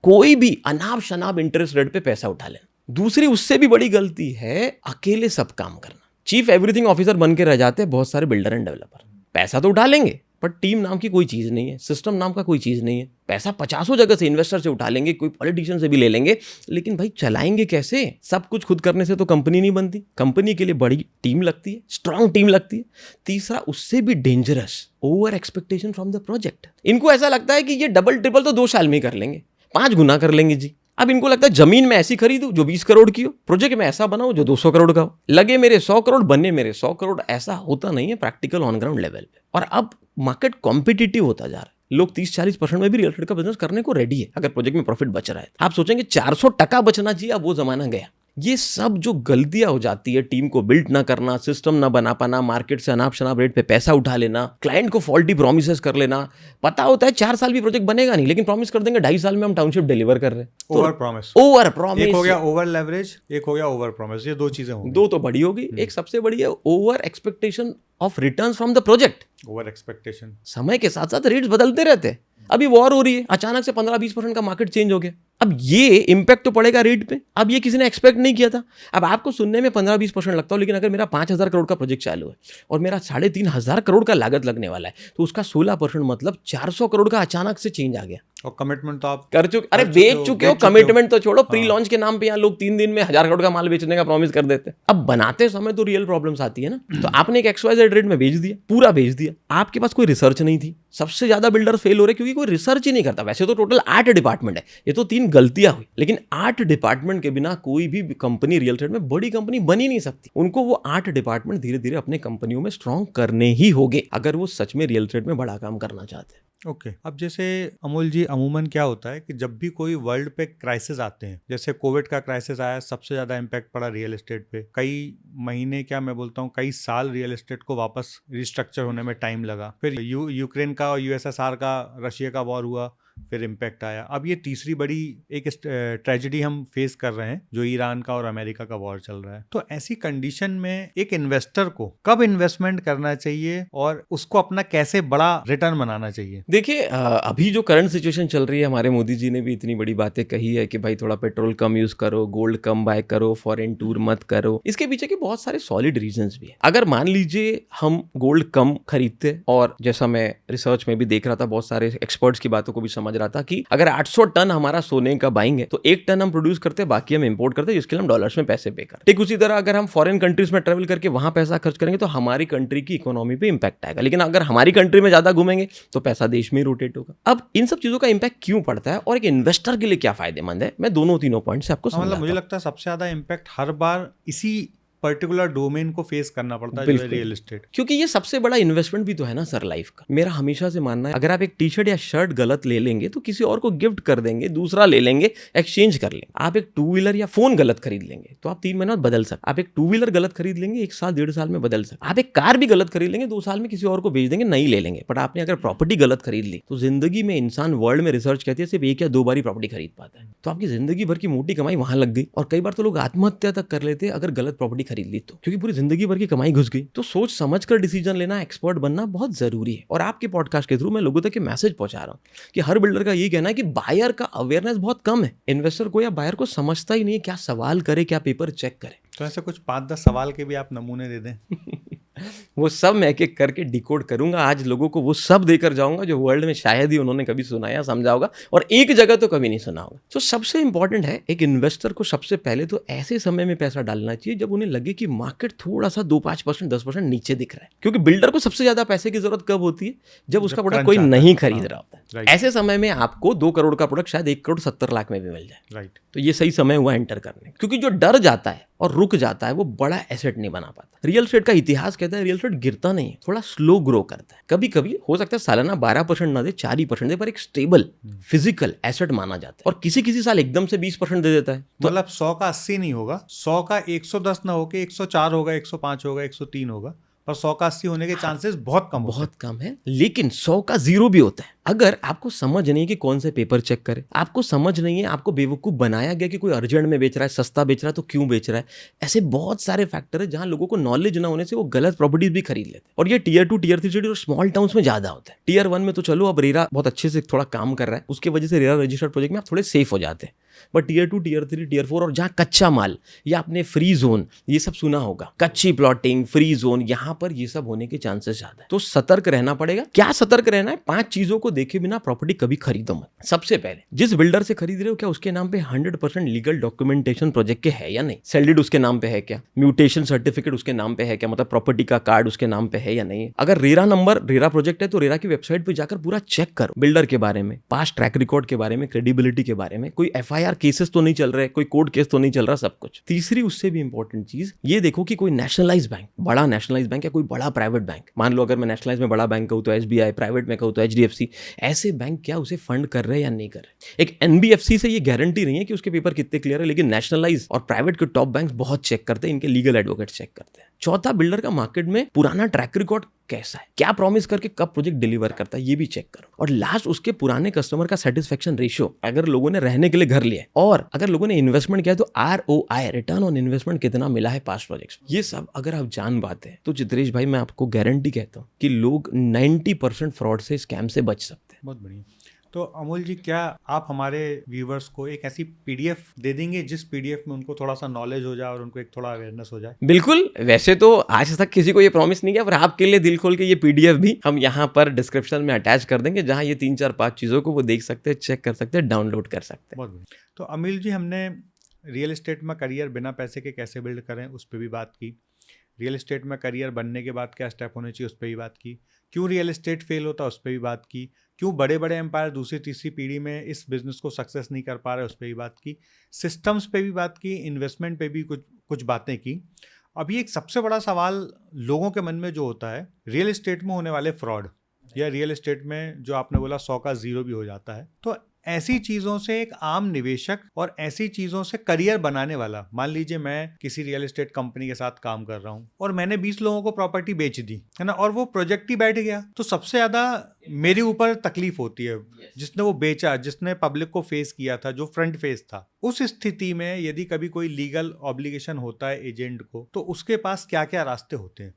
कोई भी अनाप शनाप इंटरेस्ट रेट पे पैसा उठा लेना। दूसरी उससे भी बड़ी गलती है अकेले सब काम करना। चीफ एवरीथिंग ऑफिसर बन के रह जाते हैं बहुत सारे बिल्डर एंड डेवलपर। पैसा तो उठा लेंगे पर टीम नाम की कोई चीज नहीं है, सिस्टम नाम का कोई चीज नहीं है। पैसा 50 जगह से इन्वेस्टर से उठा लेंगे, कोई पॉलिटिशियन से भी ले लेंगे, लेकिन भाई चलाएंगे कैसे? सब कुछ खुद करने से तो कंपनी नहीं बनती। कंपनी के लिए बड़ी टीम लगती है, स्ट्रांग टीम लगती है। तीसरा, उससे भी dangerous, over expectation from the project. इनको ऐसा लगता है कि ये डबल ट्रिपल तो 2 साल में ही कर लेंगे, 5 गुना कर लेंगे जी। अब इनको लगता है जमीन में ऐसी खरीदूं जो 20 करोड़ की हो, प्रोजेक्ट में ऐसा बनाऊं जो 200 करोड़ का हो, लगे मेरे 100 करोड़, बने मेरे 100 करोड़। ऐसा होता नहीं है प्रैक्टिकल ऑन ग्राउंड लेवल पे। और अब मार्केट कॉम्पिटिटिव होता जा रहा है। लोग 30-40% में भी रियल एस्टेट का बिजनेस करने को रेडी है अगर प्रोजेक्ट में प्रॉफिट बच रहा है। आप सोचेंगे 400% बचना चाहिए, अब वो जमाना गया। ये सब जो गलतियां हो जाती है, टीम को बिल्ड ना करना, सिस्टम ना बना पाना, मार्केट से अनाप शनाप रेट पे पैसा उठा लेना, क्लाइंट को फॉल्टी प्रोमिसेस कर लेना, पता होता है 4 साल भी प्रोजेक्ट बनेगा नहीं, लेकिन प्रॉमिस कर देंगे 2.5 साल में हम टाउनशिप डिलीवर कर रहे हैं। ओवर प्रॉमिस, एक हो गया ओवर लेवरेज, एक हो गया ओवर प्रॉमिस, ये 2 चीजें होंगी। 2 तो बड़ी होगी, एक सबसे बड़ी है over expectation of returns from the project. Over expectation, समय के साथ साथ रेट्स बदलते रहते हैं। अभी वॉर हो रही है, अचानक से 15-20% का मार्केट चेंज हो गया, अब ये इम्पैक्ट तो पड़ेगा रेट पे। अब ये किसी ने एक्सपेक्ट नहीं किया था। अब आपको सुनने में 15-20% लगता हो, लेकिन अगर मेरा 5,000 करोड़ का प्रोजेक्ट चालू है और मेरा 3,500 करोड़ का लागत लगने वाला है, तो उसका 16% मतलब 400 करोड़ का अचानक से चेंज आ गया। और कमिटमेंट तो आप कर चुके, अरे बेच चुके हो, कमिटमेंट तो छोड़ो, प्री लॉन्च के नाम पे यहाँ लोग 3 दिन में 1,000 करोड़ का माल बेचने का प्रॉमिस कर देते हैं। अब बनाते समय तो रियल प्रॉब्लम्स आती है ना। तो आपने एक XYZ रेट में बेच दिया, पूरा बेच दिया, आपके पास कोई रिसर्च नहीं थी। सबसे ज्यादा बिल्डर फेल हो रहे क्योंकि कोई रिसर्च ही नहीं करता। वैसे तो टोटल 8 डिपार्टमेंट है, ये तो 3 गलतियां हुई, लेकिन 8 डिपार्टमेंट के बिना कोई भी कंपनी रियल एस्टेट में बड़ी कंपनी बन ही नहीं सकती। उनको वो 8 डिपार्टमेंट धीरे धीरे अपने कंपनियों में स्ट्रॉन्ग करने ही होंगे अगर वो सच में रियल एस्टेट में बड़ा काम करना चाहते हैं। ओके अब जैसे अमोल जी, अमूमन क्या होता है कि जब भी कोई वर्ल्ड पे क्राइसिस आते हैं, जैसे कोविड का क्राइसिस आया, सबसे ज्यादा इम्पैक्ट पड़ा रियल एस्टेट पे। कई महीने, क्या मैं बोलता हूँ, कई साल रियल एस्टेट को वापस रिस्ट्रक्चर होने में टाइम लगा। फिर यूक्रेन का और USSR का, रशिया का वॉर हुआ, फिर इम्पैक्ट आया। अब ये तीसरी बड़ी एक ट्रेजेडी हम फेस कर रहे हैं, जो ईरान का और अमेरिका का वॉर चल रहा है। तो ऐसी कंडीशन में एक इन्वेस्टर को कब इन्वेस्टमेंट करना चाहिए और उसको अपना कैसे बड़ा रिटर्न बनाना चाहिए? देखिए, अभी जो करंट सिचुएशन चल रही है, हमारे मोदी जी ने भी इतनी बड़ी बातें कही है कि भाई थोड़ा पेट्रोल कम यूज करो, गोल्ड कम बाय करो, फॉरेन टूर मत करो। इसके पीछे के बहुत सारे सॉलिड रीजंस भी है। अगर मान लीजिए हम गोल्ड कम खरीदते, और जैसा मैं रिसर्च में भी देख रहा था, बहुत सारे एक्सपर्ट्स की बातों को भी समझ रहा था कि अगर 800 टन हमारा सोने का बाइंग है, तो 1 टन हम प्रोड्यूस करते हैं, बाकी हम इंपोर्ट करते हैं, जिसके लिए हम डॉलर्स में पैसे पे करते हैं। ठीक उसी तरह अगर हम फॉरेन कंट्रीज में ट्रेवल करके वहां पैसा खर्च करेंगे, तो हमारी कंट्री की इकोनॉमी पे इंपैक्ट आएगा। लेकिन अगर हमारी कंट्री में ज्यादा घूमेंगे तो पैसा देश में रोटेट होगा। अब इन सब चीजों का इंपैक्ट क्यों पड़ता है और एक इन्वेस्टर के लिए क्या फायदेमंद है, मैं दोनों तीनों पॉइंट से आपको समझाता हूं। मुझे लगता है सबसे ज्यादा इंपैक्ट हर बार इसी पर्टिकुलर डोमेन को फेस करना पड़ता है, जो है रियल एस्टेट, क्योंकि ये सबसे बड़ा इन्वेस्टमेंट भी तो है ना सर लाइफ का। मेरा हमेशा से मानना है, अगर आप एक टी शर्ट या शर्ट गलत ले लेंगे तो किसी और को गिफ्ट कर देंगे, दूसरा ले लेंगे, एक्सचेंज कर लेंगे। आप एक 2 व्हीलर या फोन गलत खरीद लेंगे तो आप 3 महीने बाद बदल सकते। आप एक 2 व्हीलर गलत खरीद लेंगे, 1 साल 1.5 साल में बदल सकते। आप एक कार भी गलत खरीद लेंगे, 2 साल में किसी और को बेच देंगे, नई ले लेंगे। बट आपने अगर प्रॉपर्टी गलत खरीद ली, तो जिंदगी में इंसान, वर्ल्ड में रिसर्च कहती है, सिर्फ 1 या 2 बार ही प्रॉपर्टी खरीद पाता है। तो आपकी जिंदगी भर की मोटी कमाई वहां लग गई। और कई बार तो लोग आत्महत्या तक कर लेते अगर गलत प्रॉपर्टी खरीद ली तो, क्योंकि जिंदगी भर की कमाई घुस गई। तो सोच समझ कर डिसीजन लेना, एक्सपर्ट बनना बहुत जरूरी है। और आपके पॉडकास्ट के थ्रू मैं लोगों तक ये मैसेज पहुंचा रहा हूं कि हर बिल्डर का ये कहना है कि बायर का अवेयरनेस बहुत कम है। इन्वेस्टर को या बायर को समझता ही नहीं है क्या सवाल करे, क्या पेपर चेक करे। तो ऐसे कुछ 5-10 सवाल के भी आप नमूने दे दें। वो सब मैं एक एक करके डिकोड करूंगा। आज लोगों को वो सब देकर जाऊंगा जो वर्ल्ड में शायद ही उन्होंने कभी सुना या समझा होगा, और एक जगह तो कभी नहीं सुना होगा। तो सबसे इंपॉर्टेंट है, एक इन्वेस्टर को सबसे पहले तो ऐसे समय में पैसा डालना चाहिए जब उन्हें लगे कि मार्केट थोड़ा सा 2-5%, 10% नीचे दिख रहा है। क्योंकि बिल्डर को सबसे ज्यादा पैसे की जरूरत कब होती है? जब उसका प्रोडक्ट कोई नहीं खरीद रहा होता है। ऐसे समय में आपको 2 करोड़ का प्रोडक्ट शायद 1,70,00,000 में भी मिल जाए। राइट। तो ये सही समय हुआ एंटर करने, क्योंकि जो डर जाता है और रुक जाता है वो बड़ा एसेट नहीं बना पाता। रियल एस्टेट का इतिहास कहता है रियल एस्टेट गिरता नहीं है, थोड़ा स्लो ग्रो करता है। कभी कभी हो सकता है सालाना 12% ना दे, 4% दे, पर एक स्टेबल फिजिकल एसेट माना जाता है। और किसी किसी साल एकदम से 20% दे देता है। मतलब 100 का 80 नहीं होगा, 100 का 110 ना होके 104 होगा, 105 होगा, 103 होगा, पर 100 का 80 होने के चांसेस बहुत कम बहुत कम है। लेकिन 100 का 0 भी होता है। अगर आपको समझ नहीं है कि कौन से पेपर चेक करे, आपको समझ नहीं है, आपको बेवकूफ बनाया गया कि कोई अर्जेंट में बेच रहा है, सस्ता बेच रहा है तो क्यों बेच रहा है, ऐसे बहुत सारे फैक्टर है जहां लोगों को नॉलेज ना होने से वो गलत प्रॉपर्टीज भी खरीद लेते हैं। और ये टियर 2, टियर 3 सिटी और स्मॉल टाउन्स में ज्यादा होता है। टियर 1 में तो चलो अब रेरा बहुत अच्छे से थोड़ा काम कर रहा है, उसकी वजह से रेरा रजिस्टर्ड प्रोजेक्ट में आप थोड़े सेफ हो जाते हैं। बट टियर 2, टियर 3, टियर 4 और जहां कच्चा माल या आपने फ्री जोन, ये सब सुना होगा, कच्ची प्लॉटिंग, फ्री जोन, यहां पर ये सब होने के चांसेस ज्यादा है। तो सतर्क रहना पड़ेगा। क्या सतर्क रहना है? 5 चीजों को देखे बिना प्रॉपर्टी कभी खरीदो मत। सबसे पहले, जिस बिल्डर से खरीद रहे हो, क्या उसके नाम पे 100% लीगल डॉक्यूमेंटेशन प्रोजेक्ट के है या नहीं? सेल डीड उसके नाम पे है क्या? म्यूटेशन सर्टिफिकेट उसके नाम पे है क्या? मतलब प्रॉपर्टी का कार्ड उसके नाम पे है या नहीं? अगर रेरा नंबर, रेरा प्रोजेक्ट है तो रेरा की वेबसाइट पे जाकर पूरा चेक करो बिल्डर के बारे में, पास्ट ट्रैक रिकॉर्ड के बारे में, क्रेडिबिलिटी के बारे में। कोई FIR यार केसेस तो नहीं चल रहे, कोई कोर्ट केस तो नहीं चल रहा, सब कुछ। तीसरी उससे भी इंपॉर्टेंट चीज ये देखो कि कोई नेशनलाइज बैंक, बड़ा नेशनलाइज बैंक या कोई बड़ा प्राइवेट बैंक, मान लो अगर मैं नेशनलाइज में बड़ा बैंक कहूँ तो SBI, प्राइवेट में कहूँ तो HDFC, ऐसे बैंक क्या उसे फंड कर रहे हैं या नहीं कर रहे। एक NBFC से ये गारंटी नहीं है कि उसके पेपर कितने क्लियर है, लेकिन नेशनलाइज और प्राइवेट के टॉप बैंक बहुत चेक करते हैं, इनके लीगल एडवोकेट चेक करते हैं। चौथा, बिल्डर का मार्केट में पुराना ट्रैक रिकॉर्ड कैसा है, क्या प्रॉमिस करके कब प्रोजेक्ट डिलीवर करता है, ये भी चेक करो। और लास्ट, उसके पुराने कस्टमर का सेटिस्फेक्शन रेशियो, अगर लोगों ने रहने के लिए घर लिया और अगर लोगों ने इन्वेस्टमेंट किया तो ROI, रिटर्न ऑन इन्वेस्टमेंट, कितना मिला है पास्ट प्रोजेक्ट्स। ये सब अगर आप जान पाते हैं तो चित्रेश भाई मैं आपको गारंटी कहता हूँ कि लोग 90% फ्रॉड से, स्कैम से बच सकते हैं। बहुत बढ़िया। तो अमोल जी, क्या आप हमारे व्यूवर्स को एक ऐसी PDF दे देंगे जिस PDF में उनको थोड़ा सा नॉलेज हो जाए और उनको एक थोड़ा अवेयरनेस हो जाए? बिल्कुल, वैसे तो आज तक किसी को ये प्रॉमिस नहीं किया, पर आपके लिए दिल खोल के ये PDF भी हम यहाँ पर डिस्क्रिप्शन में अटैच कर देंगे, जहाँ ये 3 4 5 चीज़ों को वो देख सकते हैं, चेक कर सकते हैं, डाउनलोड कर सकते हैं। बहुत बढ़िया। तो अमिल जी, हमने रियल एस्टेट में करियर बिना पैसे के कैसे बिल्ड करें उस पर भी बात की, रियल एस्टेट में करियर बनने के बाद क्या स्टेप होने चाहिए उस पर भी बात की, क्यों रियल एस्टेट फेल होता है उस पर भी बात की, क्यों बड़े बड़े एम्पायर दूसरी तीसरी पीढ़ी में इस बिजनेस को सक्सेस नहीं कर पा रहे उस पर भी बात की, सिस्टम्स पे भी बात की, इन्वेस्टमेंट पे भी कुछ बातें की। अभी एक सबसे बड़ा सवाल लोगों के मन में जो होता है, रियल एस्टेट में होने वाले फ्रॉड, या रियल एस्टेट में जो आपने बोला 100 का 0 भी हो जाता है, तो ऐसी चीज़ों से एक आम निवेशक और ऐसी चीज़ों से करियर बनाने वाला, मान लीजिए मैं किसी रियल एस्टेट कंपनी के साथ काम कर रहा हूँ और मैंने 20 लोगों को प्रॉपर्टी बेच दी है ना, और वो प्रोजेक्ट ही बैठ गया, तो सबसे ज़्यादा मेरे ऊपर तकलीफ होती है। जिसने वो बेचा, जिसने पब्लिक को फेस किया था, जो फ्रंट फेस था, उस स्थिति में यदि कभी कोई लीगल ऑब्लिगेशन होता है एजेंट को, तो उसके पास क्या क्या रास्ते होते हैं?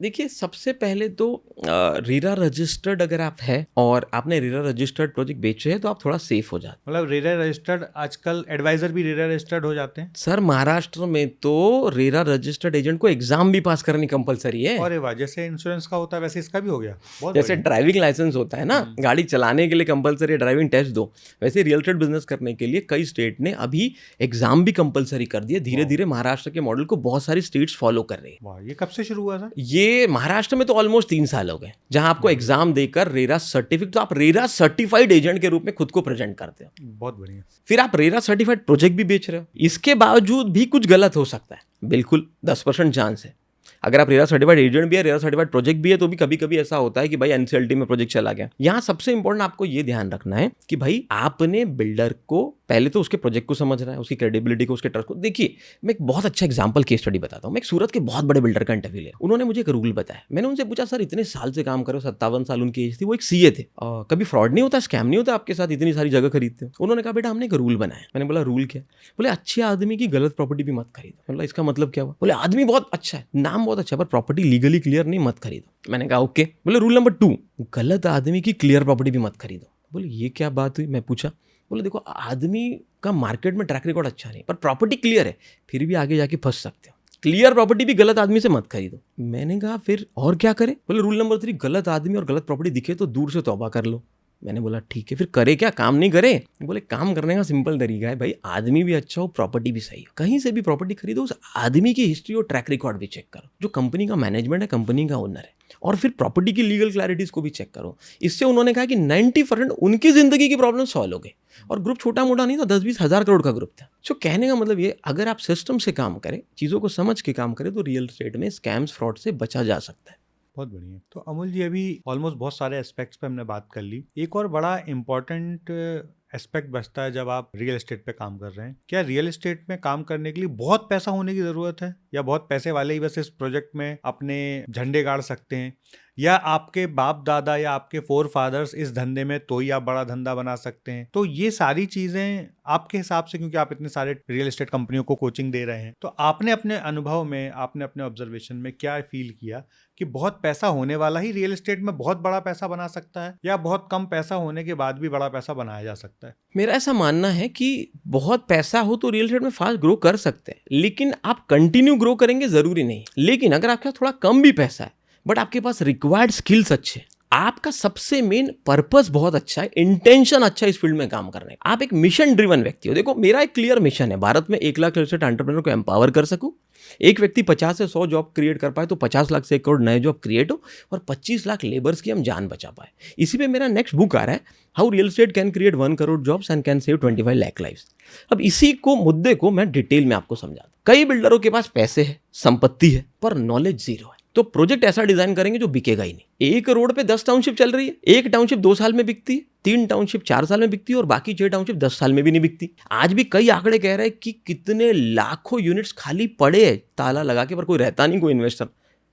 देखिए, सबसे पहले तो रेरा रजिस्टर्ड अगर आप है और आपने रेरा रजिस्टर्ड प्रोजेक्ट बेचे हैं तो आप थोड़ा सेफ हो जाते हैं। मतलब रेरा रजिस्टर्ड, आजकल एडवाइजर भी रेरा रजिस्टर्ड हो जाते हैं। सर, महाराष्ट्र में तो रेरा रजिस्टर्ड एजेंट को एग्जाम भी पास करनी कंपलसरी है। अरे वाह, जैसे इंश्योरेंस का होता है वैसे इसका भी हो गया। बहुत जैसे ड्राइविंग लाइसेंस होता है ना, गाड़ी चलाने के लिए कंपलसरी ड्राइविंग टेस्ट दो, वैसे रियल एस्टेट बिजनेस करने के लिए कई स्टेट ने अभी एग्जाम भी कंपलसरी कर दिया। धीरे धीरे महाराष्ट्र के मॉडल को बहुत सारी स्टेट्स फॉलो कर रही है। वाह, ये कब से शुरू हुआ सर? ये महाराष्ट्र में तो ऑलमोस्ट 3 साल हो गए, जहां आपको एग्जाम देकर रेरा सर्टिफिकेट, तो आप रेरा सर्टिफाइड एजेंट के रूप में खुद को प्रेजेंट करते हो। बहुत बढ़िया। फिर आप रेरा सर्टिफाइड प्रोजेक्ट भी बेच रहे हो, इसके बावजूद भी कुछ गलत हो सकता है, बिल्कुल 10% चांस है। अगर आप रेरा सर्टिफाइड एजेंट भी है, रेरा सर्टिफाइड प्रोजेक्ट भी है, तो भी कभी कभी ऐसा होता है कि भाई NCLT में प्रोजेक्ट चला गया। यहाँ सबसे इंपॉर्टेंट आपको ये ध्यान रखना है कि भाई आपने बिल्डर को पहले तो उसके प्रोजेक्ट को समझना है, उसकी क्रेडिबिलिटी को, उसके ट्रस्ट को। देखिए, मैं एक बहुत अच्छा एग्जांपल केस स्टडी बताता हूँ। मैं एक सूरत के बहुत बड़े बिल्डर का इंटरव्यू लिया, उन्होंने मुझे एक रूल बताया। मैंने उनसे पूछा, सर इतने साल से काम करो, 57 साल उनकी एज थी, वो एक CA थे, कभी फ्रॉड नहीं होता, स्कैम नहीं होता आपके साथ, इतनी सारी जगह खरीदते हो? उन्होंने कहा, बेटा हमने एक रूल बनाया। मैंने बोला, रूल क्या? बोले, अच्छे आदमी की गलत प्रॉपर्टी भी मत खरीदो। बोला, इसका मतलब क्या हुआ? बोले, आदमी बहुत अच्छा है, नाम बहुत अच्छा है, पर प्रॉपर्टी लीगली क्लियर नहीं, मत खरीदो। मैंने कहा ओके। बोले, रूल नंबर 2, गलत आदमी की क्लियर प्रॉपर्टी भी मत खरीदो। बोले, ये क्या बात हुई? मैं पूछा। बोले, देखो, आदमी का मार्केट में ट्रैक रिकॉर्ड अच्छा नहीं, पर प्रॉपर्टी क्लियर है, फिर भी आगे जाके फंस सकते हो। क्लियर प्रॉपर्टी भी गलत आदमी से मत खरीदो। मैंने कहा, फिर और क्या करें? बोले, रूल नंबर 3, गलत आदमी और गलत प्रॉपर्टी दिखे तो दूर से तौबा कर लो। मैंने बोला, ठीक है, फिर करे क्या? काम नहीं करे? बोले, काम करने का सिंपल तरीका है भाई, आदमी भी अच्छा हो, प्रॉपर्टी भी सही हो। कहीं से भी प्रॉपर्टी खरीदो, उस आदमी की हिस्ट्री और ट्रैक रिकॉर्ड भी चेक करो, जो कंपनी का मैनेजमेंट है, कंपनी का ओनर है, और फिर प्रॉपर्टी की लीगल क्लैरिटीज को भी चेक करो। इससे उन्होंने कहा कि 90% उनकी जिंदगी की प्रॉब्लम सॉल्व हो गई। और ग्रुप छोटा मोटा नहीं था, 10-20 हज़ार करोड़ का ग्रुप था। सो कहने का मतलब ये, अगर आप सिस्टम से काम करें, चीज़ों को समझ के काम करें, तो रियल एस्टेट में स्कैम्स, फ्रॉड से बचा जा सकता है। बहुत बढ़िया। तो अमूल जी, अभी ऑलमोस्ट बहुत सारे एस्पेक्ट्स पे हमने बात कर ली। एक और बड़ा इम्पॉर्टेंट एस्पेक्ट बचता है जब आप रियल एस्टेट पे काम कर रहे हैं। क्या रियल एस्टेट में काम करने के लिए बहुत पैसा होने की ज़रूरत है, या बहुत पैसे वाले ही बस इस प्रोजेक्ट में अपने झंडे गाड़ सकते हैं, या आपके बाप दादा या आपके फोर फादर्स इस धंधे में तो ही आप बड़ा धंधा बना सकते हैं? तो ये सारी चीज़ें आपके हिसाब से, क्योंकि आप इतने सारे रियल एस्टेट कंपनियों को कोचिंग दे रहे हैं, तो आपने अपने अनुभव में, आपने अपने ऑब्जर्वेशन में क्या फील किया कि बहुत पैसा होने वाला ही रियल एस्टेट में बहुत बड़ा पैसा बना सकता है, या बहुत कम पैसा होने के बाद भी बड़ा पैसा बनाया जा सकता है? मेरा ऐसा मानना है कि बहुत पैसा हो तो रियल एस्टेट में फास्ट ग्रो कर सकते हैं, लेकिन आप कंटिन्यू ग्रो करेंगे जरूरी नहीं। लेकिन अगर आपके पास थोड़ा कम भी पैसा है, बट आपके पास रिक्वायर्ड स्किल्स अच्छे, आपका सबसे मेन पर्पस बहुत अच्छा है, इंटेंशन अच्छा है इस फील्ड में काम करने का। आप एक मिशन ड्रिवन व्यक्ति हो। देखो मेरा एक क्लियर मिशन है, भारत में 1 लाख रियल एंटरप्रेन्योर को एम्पावर कर सकूं, एक व्यक्ति 50 से 100 जॉब क्रिएट कर पाए तो 50 लाख से 1 करोड़ नए जॉब क्रिएट हो और 25 लाख लेबर्स की हम जान बचा पाए। इसी पे मेरा नेक्स्ट बुक आ रहा है, how real estate can create 1 crore jobs and can save 25 lakh lives. अब इसी को मुद्दे को मैं डिटेल में आपको समझा दूं। कई बिल्डरों के पास पैसे है, संपत्ति है, पर नॉलेज जीरो है। तो प्रोजेक्ट ऐसा डिजाइन करेंगे जो बिकेगा ही नहीं। 1 रोड पे 10 टाउनशिप चल रही है, 1 टाउनशिप 2 साल में बिकती है, 3 टाउनशिप 4 साल में बिकती है और बाकी 6 टाउनशिप 10 साल में भी नहीं बिकती। आज भी कई आंकड़े कह रहे हैं कि कितने लाखों यूनिट्स खाली पड़े हैं ताला लगा के, पर कोई रहता नहीं, कोई इन्वेस्टर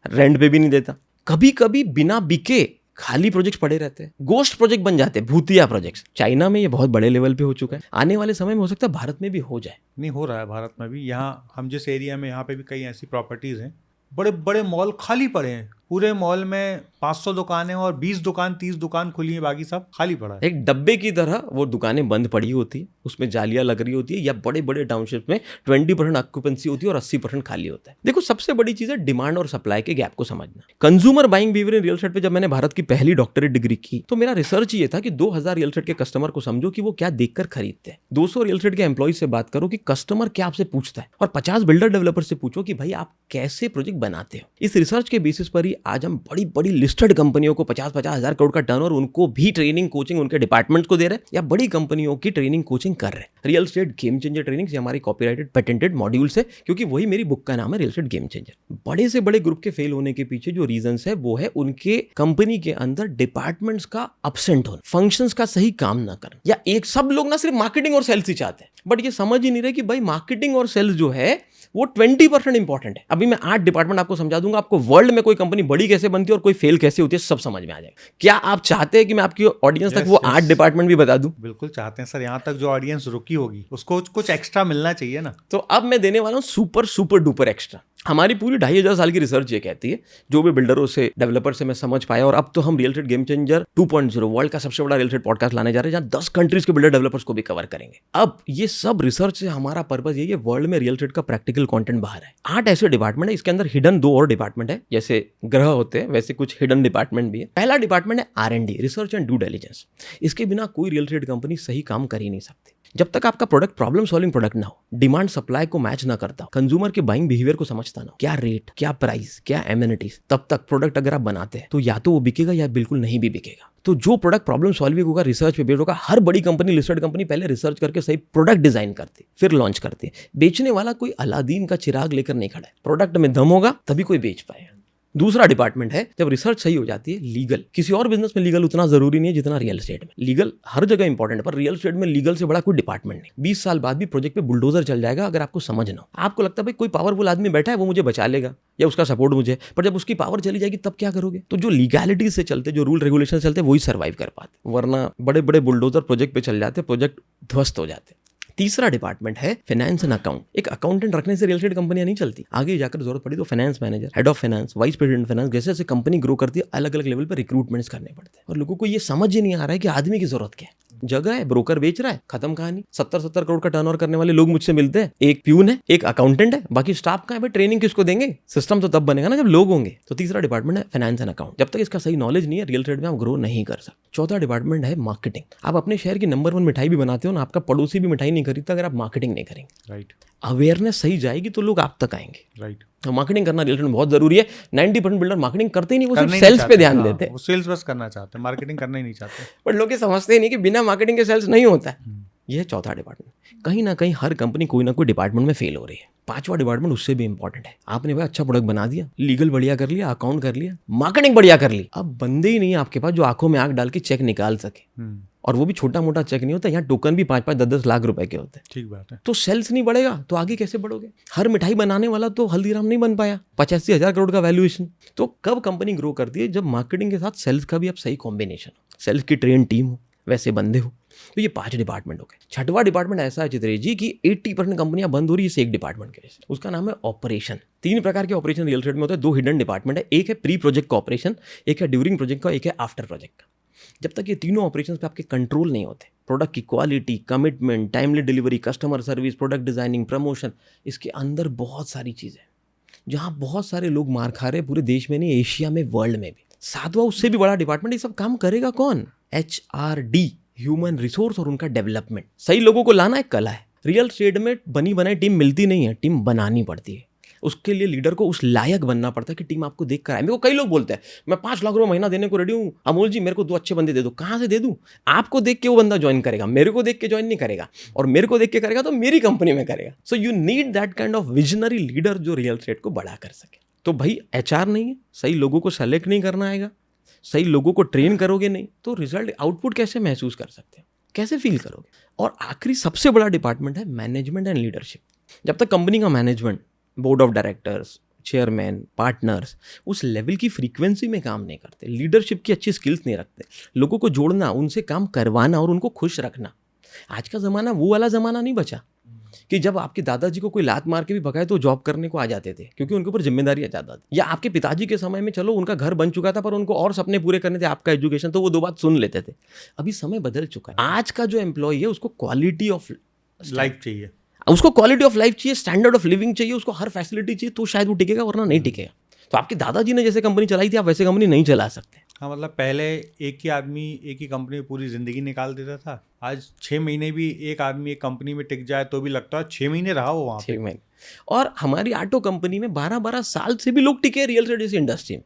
रेंट पे भी नहीं देता। कभी कभी बिना बिके खाली प्रोजेक्ट्स पड़े रहते हैं, गोस्ट प्रोजेक्ट बन जाते हैं, भूतिया प्रोजेक्ट्स। चाइना में ये बहुत बड़े लेवल पे हो चुका है, आने वाले समय में हो सकता है भारत में भी हो जाए। नहीं, हो रहा है भारत में भी। यहाँ हम जिस एरिया में, यहाँ पे भी कई ऐसी प्रॉपर्टीज हैं, बड़े बड़े मॉल खाली पड़े हैं। पूरे मॉल में 500 दुकानें और 20 दुकान 30 दुकान खुली है, बाकी सब खाली पड़ा है। एक डब्बे की तरह वो दुकानें बंद पड़ी होती है, उसमें जालियां लग रही होती है, या बड़े बड़े टाउनशिप में 20% ऑक्यूपेंसी होती है और 80% खाली होता है। देखो सबसे बड़ी चीज है डिमांड और सप्लाई के गैप को समझना। Consumer buying behaviour in real estate पे जब मैंने भारत की पहली डॉक्टरेट डिग्री की तो मेरा रिसर्च ये था कि 2000 रियल एस्टेट के कस्टमर को समझो कि वो क्या देखकर खरीदते हैं। 200 रियल एस्टेट के एम्प्लॉय से बात करो कि कस्टमर क्या आपसे पूछता है, और 50 बिल्डर डेवलपर से पूछो कि भाई आप कैसे प्रोजेक्ट बनाते हो। इस रिसर्च के बेसिस पर ही आज हम बड़ी बड़ी लिस्टेड कंपनियों को 50-50 हजार करोड़ का टर्नओवर, उनको भी ट्रेनिंग कोचिंग उनके डिपार्टमेंट्स को दे रहे हैं, या बड़ी कंपनियों की ट्रेनिंग कोचिंग कर रहे हैं। Real estate game changer training से हमारी कॉपीराइटेड पेटेंटेड मॉड्यूल्स है, क्योंकि वही मेरी बुक का नाम है, रियल एस्टेट गेम चेंजर। बड़े से बड़े ग्रुप के फेल होने के पीछे जो रीजंस है वो है उनके कंपनी के अंदर डिपार्टमेंट्स का एब्सेंट होना, फंक्शंस का सही काम ना करना, या एक सब लोग ना सिर्फ मार्केटिंग और सेल्स ही चाहते हैं, बट ये समझ ही नहीं रहे कि भाई मार्केटिंग और सेल्स जो है वो 20% इंपॉर्टेंट है। अभी मैं 8 डिपार्टमेंट आपको समझा दूंगा, आपको वर्ल्ड में कोई कंपनी बड़ी कैसे बनती है और कोई फेल कैसे होती है सब समझ में आ जाएगा। क्या आप चाहते हैं कि मैं आपकी ऑडियंस तक वो 8 डिपार्टमेंट भी बता दूं? बिल्कुल चाहते हैं सर। यहाँ तक जो ऑडियंस रुकी होगी उसको कुछ एक्स्ट्रा मिलना चाहिए ना। तो अब मैं देने वाला हूं सुपर सुपर डुपर एक्स्ट्रा। हमारी पूरी 2500 साल की रिसर्च ये कहती है, जो भी बिल्डरों से डेवलपर से मैं समझ पाया, और अब तो हम real estate game changer 2.0 world का सबसे बड़ा रियल एस्टेट पॉडकास्ट लाने जा रहे हैं, जहां 10 कंट्रीज के बिल्डर डेवलपर्स को भी कवर करेंगे। अब ये सब रिसर्च से हमारा पर्पस यही है, वर्ल्ड में रियल एस्टेट का प्रैक्टिकल कंटेंट बाहर है। 8 ऐसे डिपार्टमेंट है, इसके अंदर हिडन 2 और डिपार्टमेंट है, जैसे ग्रह होते हैं वैसे कुछ हिडन डिपार्टमेंट भी है। पहला डिपार्टमेंट है R&D, research and due diligence. इसके बिना कोई रियल एस्टेट कंपनी सही काम कर ही नहीं सकती। जब तक आपका प्रोडक्ट प्रॉब्लम सॉल्विंग प्रोडक्ट ना हो, डिमांड सप्लाई को मैच ना करता हो, कंज्यूमर के बाइंग बिहेवियर को समझता ना हो, क्या रेट, क्या प्राइस, क्या एमिनिटीज, तब तक प्रोडक्ट अगर आप बनाते हैं तो या तो वो बिकेगा या बिल्कुल नहीं भी बिकेगा। तो जो प्रोडक्ट प्रॉब्लम सॉल्विंग होगा, रिसर्च पे बेस्ड होगा, हर बड़ी कंपनी, लिस्टेड कंपनी पहले रिसर्च करके सही प्रोडक्ट डिजाइन करती, फिर लॉन्च करती। बेचने वाला कोई अलादीन का चिराग लेकर नहीं खड़ा है, प्रोडक्ट में दम होगा तभी कोई बेच पाएगा। दूसरा डिपार्टमेंट है, जब रिसर्च सही हो जाती है, लीगल। किसी और बिजनेस में लीगल उतना जरूरी नहीं है जितना रियल एस्टेट में। लीगल हर जगह इंपॉर्टेंट है, पर रियल एस्टेट में लीगल से बड़ा कोई डिपार्टमेंट नहीं। 20 साल बाद भी प्रोजेक्ट पे बुलडोजर चल जाएगा अगर आपको समझ ना हो। आपको लगता है भाई कोई पावरफुल आदमी बैठा है, वो मुझे बचा लेगा या उसका सपोर्ट मुझे, पर जब उसकी पावर चली जाएगी तब क्या करोगे? तो जो लीगैलिटी से चलते, जो रूल रेगुलेशन चलते, वही सर्वाइव कर पाते, वरना बड़े बड़े बुलडोजर प्रोजेक्ट पे चल जाते, प्रोजेक्ट ध्वस्त हो जाते। तीसरा डिपार्टमेंट है फाइनेंस एंड अकाउंट। एक अकाउंटेंट रखने से रियल एस्टेट कंपनियां नहीं चलती, आगे जाकर जरूरत पड़ी तो finance manager, head of finance, vice president finance, जैसे जैसे कंपनी ग्रो करती है अलग अलग लेवल पर रिक्रूटमेंट्स करने पड़ते हैं। और लोगों को ये समझ ही नहीं आ रहा है कि आदमी की जरूरत क्या है। जगह है, ब्रोकर बेच रहा है, खत्म कहानी। 70-70 करोड़ का टर्नओवर करने वाले लोग मुझसे मिलते हैं, एक प्यून है, एक अकाउंटेंट है, बाकी स्टाफ का है। भाई ट्रेनिंग किसको देंगे? सिस्टम तो तब बनेगा ना जब लोग होंगे। तो तीसरा डिपार्टमेंट है फाइनेंस एंड अकाउंट। जब तक इसका सही नॉलेज नहीं है, रियल एस्टेट में आप ग्रो नहीं कर सकते। चौथा डिपार्टमेंट है मार्केटिंग। आप अपने शहर की नंबर 1 मिठाई भी बनाते हो ना, आपका पड़ोसी भी मिठाई नहीं खरीदता अगर आप मार्केटिंग नहीं करेंगे। राइट। अवेयरनेस सही जाएगी तो लोग आप तक आएंगे। राइट। तो मार्केटिंग करना रियल एस्टेट में बहुत जरूरी है। 90% बिल्डर मार्केटिंग करते ही नहीं, वो सिर्फ सेल्स पे ध्यान देते हैं। वो सेल्स बस करना चाहते हैं, मार्केटिंग करना ही नहीं चाहते। पर लोग ये समझते ही नहीं कि बिना मार्केटिंग के सेल्स नहीं होता है। यह है चौथा डिपार्टमेंट। कहीं ना कहीं हर कंपनी कोई ना कोई डिपार्टमेंट में फेल हो रही है। पांचवा डिपार्टमेंट उससे भी इंपॉर्टेंट है। आपने भाई अच्छा प्रोडक्ट बना दिया, लीगल बढ़िया कर लिया, अकाउंट कर लिया, मार्केटिंग बढ़िया कर ली, अब बंदे ही नहीं है आपके पास जो आंखों में आंख डाल के चेक निकाल सके। और वो भी छोटा मोटा चेक नहीं होता, यहाँ टोकन भी 5-5, 10-10 लाख रुपए के होते हैं। ठीक बात है। तो सेल्स नहीं बढ़ेगा तो आगे कैसे बढ़ोगे? हर मिठाई बनाने वाला तो हल्दीराम नहीं बन पाया, 85,000 करोड़ का वैल्यूएशन। तो कब कंपनी ग्रो करती है? जब मार्केटिंग के साथ सेल्स का भी अब सही कॉम्बिनेशन हो, सेल्स की ट्रेन टीम हो, वैसे बंदे हो। तो ये 5 डिपार्टमेंट हो गए। छठवां डिपार्टमेंट ऐसा है चित्रेश जी कि 80% कंपनियां बंद हो रही है इस एक डिपार्टमेंट के वजह। उसका नाम है ऑपरेशन। 3 प्रकार के ऑपरेशन रियल एस्टेट में होते हैं। 2 हिडन डिपार्टमेंट है, एक है प्री प्रोजेक्ट का ऑपरेशन, एक है ड्यूरिंग प्रोजेक्ट का, एक है आफ्टर प्रोजेक्ट का। जब तक ये तीनों ऑपरेशंस पे आपके कंट्रोल नहीं होते, प्रोडक्ट की quality, commitment, timely delivery, customer service, product designing, promotion, इसके अंदर बहुत सारी चीज़ें जहाँ बहुत सारे लोग मार खा रहे हैं, पूरे देश में नहीं, एशिया में, वर्ल्ड में भी। सातवां उससे भी बड़ा डिपार्टमेंट, ये सब काम करेगा कौन? HRD, ह्यूमन रिसोर्स और उनका डेवलपमेंट। सही लोगों को लाना एक कला है। रियल एस्टेट में बनी बनाई टीम मिलती नहीं है, टीम बनानी पड़ती है। उसके लिए लीडर को उस लायक बनना पड़ता है कि टीम आपको देख कर आए। मेरे को कई लोग बोलते हैं मैं 5 लाख रुपए महीना देने को रेडी हूँ, अमोल जी मेरे को 2 अच्छे बंदे दे दो। कहाँ से दे दूँ? आपको देख के वो बंदा ज्वाइन करेगा, मेरे को देख के ज्वाइन नहीं करेगा, और मेरे को देख के करेगा तो मेरी कंपनी में करेगा। So you need that kind of visionary leader जो रियल एस्टेट को बड़ा कर सके। तो भाई HR नहीं है, सही लोगों को सेलेक्ट नहीं करना आएगा, सही लोगों को ट्रेन करोगे नहीं, तो रिजल्ट आउटपुट कैसे महसूस कर सकते हो, कैसे फील करोगे? और आखिरी सबसे बड़ा डिपार्टमेंट है मैनेजमेंट एंड लीडरशिप। जब तक कंपनी का management, board of directors, chairman, partners उस लेवल की फ्रीक्वेंसी में काम नहीं करते, लीडरशिप की अच्छी स्किल्स नहीं रखते, लोगों को जोड़ना, उनसे काम करवाना और उनको खुश रखना। आज का ज़माना वो वाला ज़माना नहीं बचा कि जब आपके दादाजी को कोई लात मार के भी भगाए तो जॉब करने को आ जाते थे क्योंकि उनके ऊपर जिम्मेदारी आ जाता थी। या आपके पिताजी के समय में चलो उनका घर बन चुका था पर उनको और सपने पूरे करने थे, आपका एजुकेशन, तो वो 2 बात सुन लेते थे। अभी समय बदल चुका है। आज का जो एम्प्लॉय है उसको क्वालिटी ऑफ लाइफ चाहिए, उसको क्वालिटी ऑफ लाइफ चाहिए, स्टैंडर्ड ऑफ लिविंग चाहिए, उसको हर फैसिलिटी चाहिए, तो शायद वो टिकेगा, वरना नहीं टिकेगा। तो आपके दादाजी ने जैसे कंपनी चलाई थी आप वैसे कंपनी नहीं चला सकते। हाँ मतलब पहले एक ही आदमी एक ही कंपनी में पूरी जिंदगी निकाल देता था, आज 6 महीने भी एक आदमी एक कंपनी में टिक जाए तो भी लगता है 6 महीने रहा हो वहाँ पे। 6 महीने। और हमारी ऑटो कंपनी में 12-12 साल से भी लोग टिके रियल एस्टेट जैसी इंडस्ट्री में।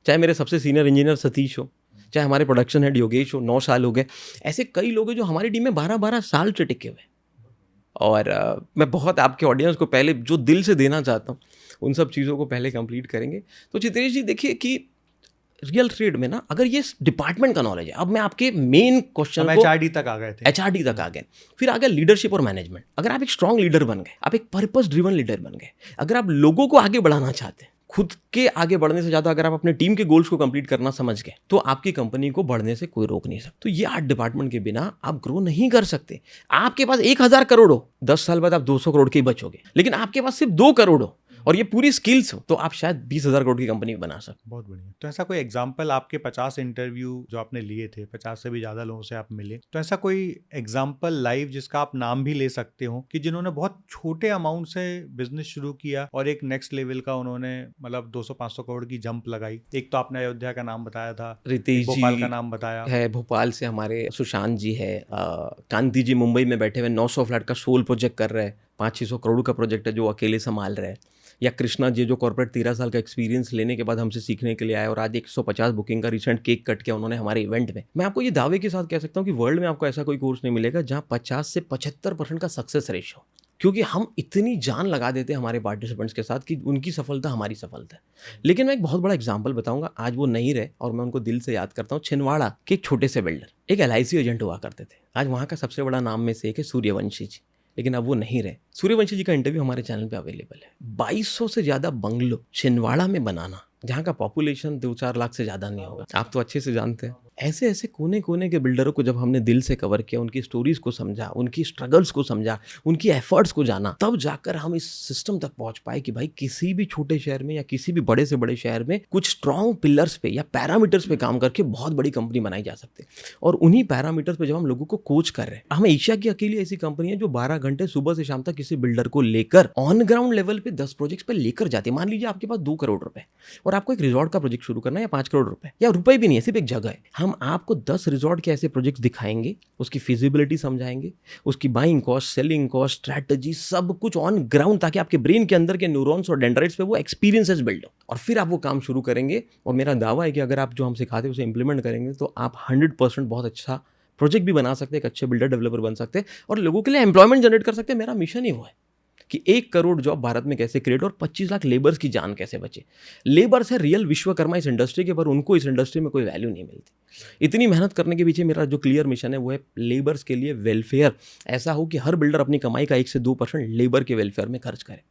चाहे मेरे सबसे सीनियर इंजीनियर सतीश हो, चाहे हमारे प्रोडक्शन हेड योगेश हो, 9 साल हो गए। ऐसे कई लोग हैं जो हमारी टीम में 12-12 साल से टिके हुए। और मैं बहुत आपके ऑडियंस को पहले जो दिल से देना चाहता हूँ उन सब चीज़ों को पहले कंप्लीट करेंगे। तो चित्रेश जी देखिए कि रियल एस्टेट में ना अगर ये डिपार्टमेंट का नॉलेज है, अब मैं आपके मेन क्वेश्चन को HRD तक आ गए थे, HRD तक आ गए, फिर आ गया लीडरशिप और मैनेजमेंट। अगर आप एक स्ट्रांग लीडर बन गए, आप एक पर्पस ड्रिवन लीडर बन गए, अगर आप लोगों को आगे बढ़ाना चाहते हैं, खुद के आगे बढ़ने से ज़्यादा अगर आप अपने टीम के गोल्स को कंप्लीट करना समझ गए, तो आपकी कंपनी को बढ़ने से कोई रोक नहीं सकता। तो ये 8 डिपार्टमेंट के बिना आप ग्रो नहीं कर सकते। आपके पास 1000 करोड़ हो, 10 साल बाद आप 200 करोड़ के ही बचोगे, लेकिन आपके पास सिर्फ 2 करोड़ हो और ये पूरी स्किल्स हो तो आप शायद 20,000 करोड़ की कंपनी बना सकते। बहुत बढ़िया। तो ऐसा कोई एग्जाम्पल, आपके 50 इंटरव्यू जो आपने लिए थे, 50 से भी ज़्यादा लोगों से आप मिले, तो ऐसा कोई एग्जाम्पल लाइव जिसका आप नाम भी ले सकते हो कि जिन्होंने बहुत छोटे अमाउंट से बिजनेस शुरू किया और एक नेक्स्ट लेवल का उन्होंने मतलब 200-500 करोड़ की जंप लगाई? एक तो आपने अयोध्या का नाम बताया था, रितेश जी भोपाल का नाम बताया है, भोपाल से हमारे सुशांत जी है, कांति जी मुंबई में बैठे हुए 900 फ्लैट का सोल प्रोजेक्ट कर रहे हैं, 500-600 करोड़ का प्रोजेक्ट है जो अकेले संभाल रहे हैं। या कृष्णा जी जो कॉर्पोरेट 13 साल का एक्सपीरियंस लेने के बाद हमसे सीखने के लिए आए और आज 150 बुकिंग का रिसेंट केक कट किया उन्होंने हमारे इवेंट में। मैं आपको ये दावे के साथ कह सकता हूँ कि वर्ल्ड में आपको ऐसा कोई कोर्स नहीं मिलेगा जहाँ 50 से 75% का सक्सेस रेशियो, क्योंकि हम इतनी जान लगा देते हैं हमारे पार्टिसिपेंट्स के साथ कि उनकी सफलता हमारी सफलता है। लेकिन मैं एक बहुत बड़ा एग्जाम्पल बताऊंगा, आज वो नहीं रहे और मैं उनको दिल से याद करता हूँ। छिंदवाड़ा के एक छोटे से बिल्डर एक LIC एजेंट हुआ करते थे। आज वहाँ का सबसे बड़ा नाम में से एक है सूर्यवंशी जी, लेकिन अब वो नहीं रहे। सूर्यवंशी जी का इंटरव्यू हमारे चैनल पे अवेलेबल है। 2200 से ज़्यादा बंगलो छिंदवाड़ा में बनाना, जहाँ का पॉपुलेशन 2-4 लाख से ज़्यादा नहीं होगा। आप तो अच्छे से जानते हैं। ऐसे ऐसे कोने कोने के बिल्डरों को जब हमने दिल से कवर किया, उनकी स्टोरीज को समझा, उनकी स्ट्रगल्स को समझा, उनकी एफर्ट्स को जाना, तब जाकर हम इस सिस्टम तक पहुंच पाए कि भाई किसी भी छोटे शहर में या किसी भी बड़े से बड़े शहर में कुछ स्ट्रॉन्ग पिलर्स पे या पैरामीटर्स पे काम करके बहुत बड़ी कंपनी बनाई जा सकती है। और उन्हीं पैरामीटर्स पे जब हम लोगों को कोच कर रहे हैं, हम एशिया की अकेली ऐसी कंपनी है जो 12 घंटे सुबह से शाम तक किसी बिल्डर को लेकर ऑन ग्राउंड लेवल पे 10 प्रोजेक्ट्स पे लेकर जाती है। मान लीजिए आपके पास 2 करोड़ रुपए और आपको एक रिजॉर्ट का प्रोजेक्ट शुरू करना है, या 5 करोड़ रुपए, या रुपए भी नहीं है, सिर्फ एक जगह है। हम आपको 10 रिजॉर्ट के ऐसे प्रोजेक्ट्स दिखाएंगे, उसकी फिजिबिलिटी समझाएंगे, उसकी buying cost, selling cost, strategy, सब कुछ ऑन ग्राउंड, ताकि आपके ब्रेन के अंदर के न्यूरॉन्स और डेंड्राइट्स पे वो एक्सपीरियंसेस बिल्ड हो। और फिर आप वो काम शुरू करेंगे। और मेरा दावा है कि अगर आप जो हम सिखाते हैं उसे इंप्लीमेंट करेंगे तो आप 100% बहुत अच्छा प्रोजेक्ट भी बना सकते हैं, एक अच्छे बिल्डर डेवलपर बन सकते हैं और लोगों के लिए एम्प्लॉयमेंट जनरेट कर सकते हैं। मेरा मिशन ही वो है कि 1 करोड़ जॉब भारत में कैसे क्रिएट और 25 लाख लेबर्स की जान कैसे बचे। लेबर्स है रियल विश्वकर्मा इस इंडस्ट्री के, पर उनको इस इंडस्ट्री में कोई वैल्यू नहीं मिलती। इतनी मेहनत करने के पीछे मेरा जो क्लियर मिशन है वो है लेबर्स के लिए वेलफेयर ऐसा हो कि हर बिल्डर अपनी कमाई का 1 से 2% लेबर के वेलफेयर में खर्च करे।